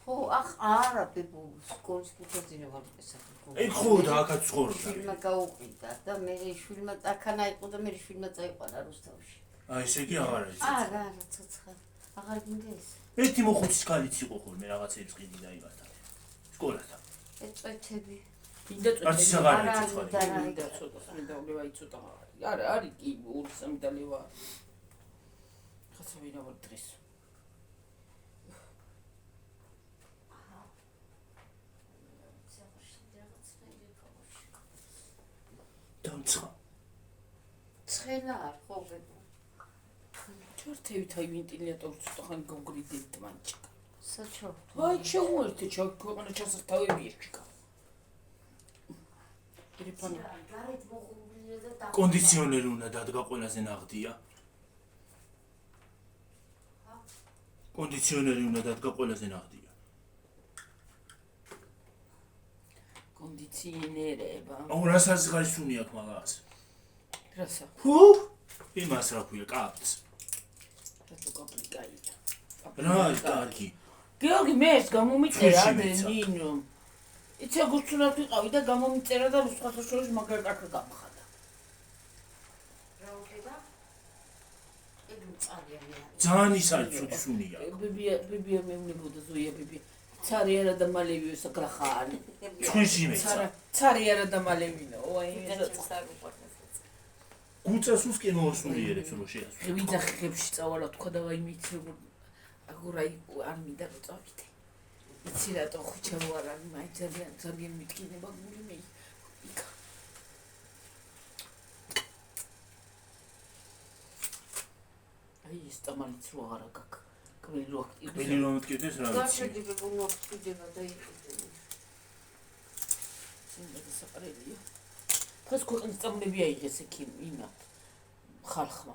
ხო, არა, ბებო, სკოლის კუთხედინე ვარ სახლი ქონდა. ეგ ხო და აქაც ცხოვრობდა. შვილმა გაუყიდა და მე შვილმა აქანა იყო და მე შვილმა წაიყვანა რუსთავში. აი ესე კი აღარა ის. არა, ცოცხალ. აღარ გინდა ეს. ერთი მოხუცის ქალიც იყო ხოლმე რაღაცეებს ყიდი და იმასთან. სკოლასთან. ეწვეთები. კიდე არც ის აღარ არის არა, ცოცხალი. და ცოტა სამიდავლევა იცოდა. არა, არის კი ორი სამიდავლევა. ხაცა ვინა ვარ დღეს. დამცხა. ცხენა არ ხო ბებო. ჩართევით აი ვენტილატორს ცოტა ხანი გავგრიდეთ მანჩიკა. საჩო. აი შეუერთე ქვეყანა ჩასართავები ერჩიკა. ტელეფონი გარეთ მოღრუბლია და კონდიციონერი უნდა დადგა ყველაზე ნაღდია. კონდიციონერი უნდა დადგა ყველაზე ნაღდია. კონდიციონერება. აუ რას არის უნი აქ მაგას? რასა? ჰუ? იმას რა ქვია, კაპს. რატო კომპლიკაია? რა კარგი. გეორგი მე ეს გამომიწერა თვითში მიცა. ნინო. იცი გულწრფელად ვიყავი და გამომიწერა და სხვათა შორის მაგარ კაკა გამხადა. რა უყიდა? ეგ მწარიანი არის. ძალიან ის არის ცუდი სუნია. ბებია მეუნებოდა ზოია ბებია. ცარი არა და მალევიო საკრახანი. ჩვენში მეცა. ცარი არა და მალევინო. ოაი გუწას უსკენ მოასულიერებს რო შეასრულო. ვიძახებში წავალა თქვა და ვაი მიცი აგურაი არ მინდა რომ წავიდე. იცი რატო ხუჩავ არ არის მაინც ძალიან მიტკინება გული მე იქა. აი ეს ტამალიც რო აღარა გაკ. კბილი რო აქტივდება. კბილი რომ მტკიდეს რა ვიცი. გაჩერდება მომხდება და იყიდება. სიმღერა საყრელია. დღეს ქვეყნის წამლები აიღეს იქ იმა ხალხმა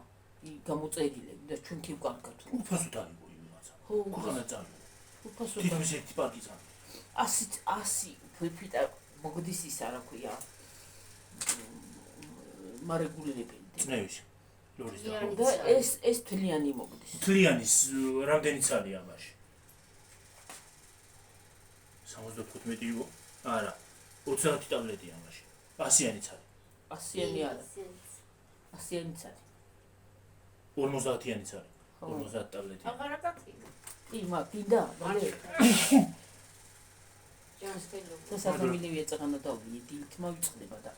გამოწერილები და ჩვენ კი ვკარგავთ. უფასოდ აიღო იმაცა. ხო, ქვეყანა წამი. უფასოდ. თითქმის ერთი პარკი წამი. 100 ფიფიტა მოგდის ის არა ქვია. მარეგულირებელი. წნევში. ლორის და და ეს თლიანი მოგდის. თლიანის რამდენი ცალია ამაში? 75 იყო? არა. 30 ტაბლეტია ამაში. 100-იანი ცალი. 100-იანი არა. 100-იანი ცალი. 50-იანი ცალი. 50 ტაბლეტი. აღარა გაკეთე. კი, მაგიდა. ჯანსტელო. და საფამილია წაღანა დავიდი, დილით მოვიწყდება და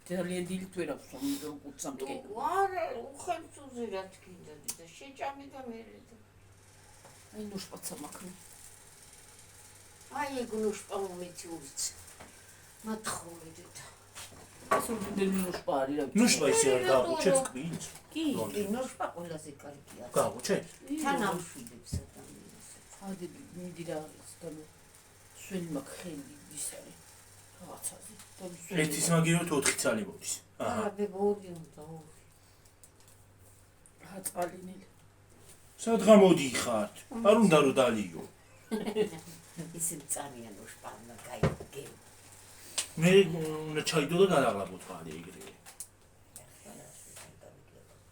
ძალიან დილით ვერ აქვს რომ უცამტკე. არა, უხელწუზე რა თქინდა და შეჭამი და მერედა. აი ნუშპაცა მაქვს. აი ეგ ნუშპა მომეცი ურიც. მათხოვნით. ეს უდიდესი ნუშპა არის რა. ნუშპა ისე არ დააყუჩებს კბილს. კი, ნუშპა ყველაზე კარგია. გააყუჩებს? თან ამშვიდებს ადამიანს. ადი მიდი რა ის და შველი მაქვს ხელი ის არის. რაღაცაზე. ერთის მაგივრად 4 ცალი მოდის. არა, ბებო ორი უნდა ორი. აწალინელი. სადღა მოდიხართ? არ უნდა რომ დალიო. ისე მწარია ნუშპანა გაიგე. მე უნდა ჩაიდო და გადაღლაბო თვალი ეგრევე.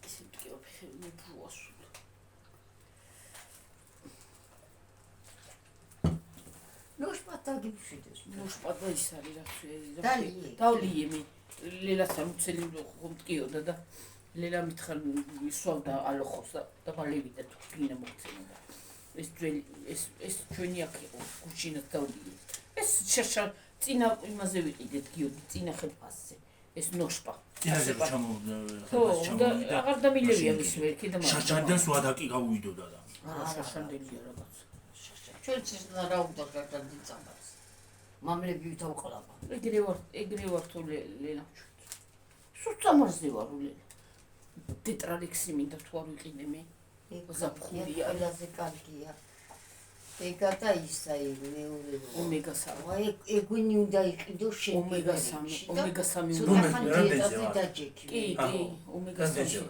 ისე მტკიო ფეხები ბუასული. ნუშპა დაგიფშვიდეს. ნუშპა და ის არის რა ქვია. დალიე. დავლიე მე. ლელასთან უცელი ხომტკიოდა და ლელა მითხარ ისვავდა ალოხოს და მალევიდა თუ გინა მოგცემდა. ეს ჩვენი აქ იყო გუშინად დავლიე. ეს შეშა წინა იმაზე ვიყიდეთ გიოდი წინა ხელფასზე. ეს ნოშპა. წინაზე რომ ხო, და აღარ დამილევია მის მერქი და შაშანდან სვადაკი გავუიდოდა და. არა, შაშანდელია რაღაც. ჩვენ ცისნა რა უნდა გაგანდი წამას. მამლები ვითავყლაბა. ეგრე ვარ თუ ლელა. სულ წამარზე ვარ ლელა. ტეტრალექსი მინდა თუ არ ვიყიდე მე. ზაფხულია. ყველაზე კარგია. ეგა და ისა მეორე ომეგა 3. აი ეგვინი უნდა იყიდო შენ ომეგა 3, ომეგა 3 უნდა. ცოტა ხანი დიეტაზე დაჯექი. კი, ომეგა 3.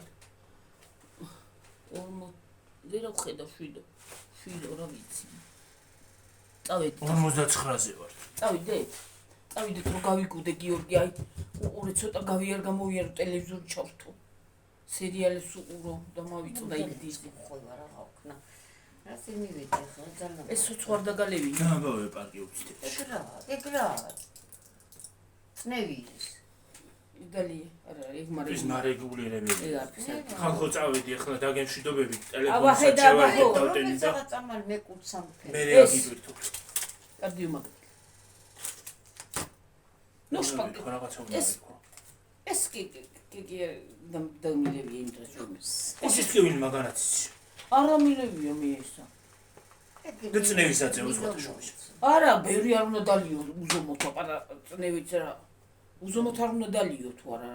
ვერა ვხედავ შვიდო რა ვიცი. წავედი 59-ზე ვარ. წავიდეთ რომ გავიკუდე გიორგი, აი უყურე ცოტა გავიარ გამოვიარო ტელევიზორი ჩავთო. სერიალებს უყურო და მავიწოდა იქ დისკი. ხო არა გავქნა. ასე მივედი ახლა ძალიან. ეს უცხوارდაგალევი. ნაბავე პარკი უცით. ეგრა. წნევის. იდალი, არა, ეგ მარე. ის მარეგულირებები. ეგ არის. ხალხო წავედი ახლა დაგემშვიდობებით აბა, ხედა, აბა, ხო. დავტენი და რაღაც ამალ მეკურს სამფერ. მე აგიტვირთო. კარგი უმაგ. ნუ შპაკ. რაღაცა უნდა ეს- იყო. ეს კი დამილევია იმ დროს რომ ეს ის კივილი მაგარაცის. არა მილევია მე ესა. და წნევისაც ეუძღვათ შორის. არა, ბევრი არ უნდა დალიო უზომოთ აპარა წნევიც რა. უზომოთ არ უნდა დალიო თუ არა.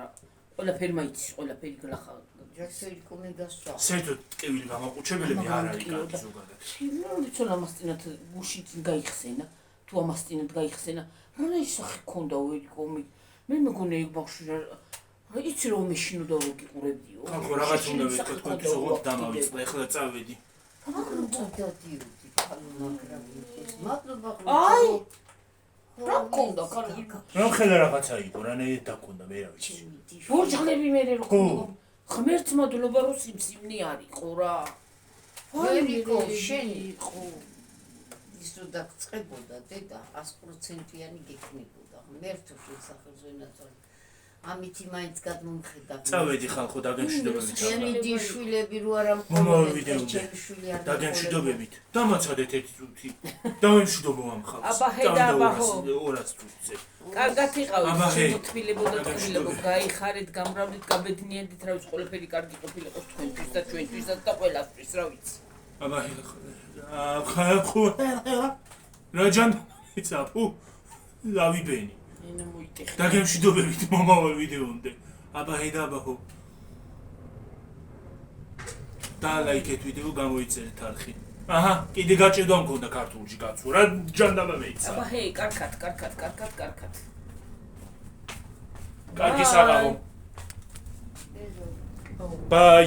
ყველაფერი მაიცის, ყველაფერი გლახა. ჯაქსელი კომეგასვა. საერთოდ კივილი გამაყუჩებელები არ არის კარგი ზოგადად. რა ვიცი ამასტინათ გუში წინ გაიხსენა, თუ ამასტინათ გაიხსენა. რა ისახი ქონდა ვერი კომი. მე მეგონა იქ ბავშვი რა იცი რომ მეშინო და რო გიყურებდიო. ხალხო რაღაც უნდა ვეთქვათ, თქვენ ზოგადად დამავიწყდა, ახლა წავედი. მაგრამ წადიოდი მაგრამ ის მადლობა აი! რა მქონდა კარგი? რა ხელა რაღაცა იყო, რანაირად დაქონდა, მე რა ვიცი. ბორჯღლები მე რო ხო. ღმერთს მადლობა რომ სიმსივნე არისო რა. ვერიკო, შენი. ხო. ის რო დაგწყებოდა დედა 100%-იანი გექნებოდა. ღმერთო შესახებზე ნაწილი. ამითი მაინც გადმომხედა. წავედი ხალხო დაგემშვიდობებით. ჩემი დიშვილები რო არა მომავალ ვიდეომდე. ჩემი შვილი არ დაგემშვიდობებით. დამაცადეთ ერთი წუთი. დავემშვიდობო ამ ხალხს. აბა, ხედა, აბა, ხო. 200 წუთზე. კარგად იყავით, აბა, ჰე. შემოთმილებოდა თბილებო, გაიხარეთ, გამრავლეთ, გაბედნიანდით, რა ვიცი, ყველაფერი კარგი ყოფილიყოს თქვენთვის და ჩვენთვისაც და ყველასთვის, რა ვიცი. აბა ხალხო. რაჯან იცაფუ. ლავიბენი. ენა მოიტეხე. დაგემშვიდობებით მომავალ ვიდეომდე. აბა ჰედა აბაჰო. და ლაიქეთ ვიდეო გამოიწერეთ არხი. აჰა, კიდე გაჭედვა მქონდა ქართულში კაცო. რა ჯანდაბა მეიცა. აბა ჰე, კარგად. კარგი საღამო. ბაი.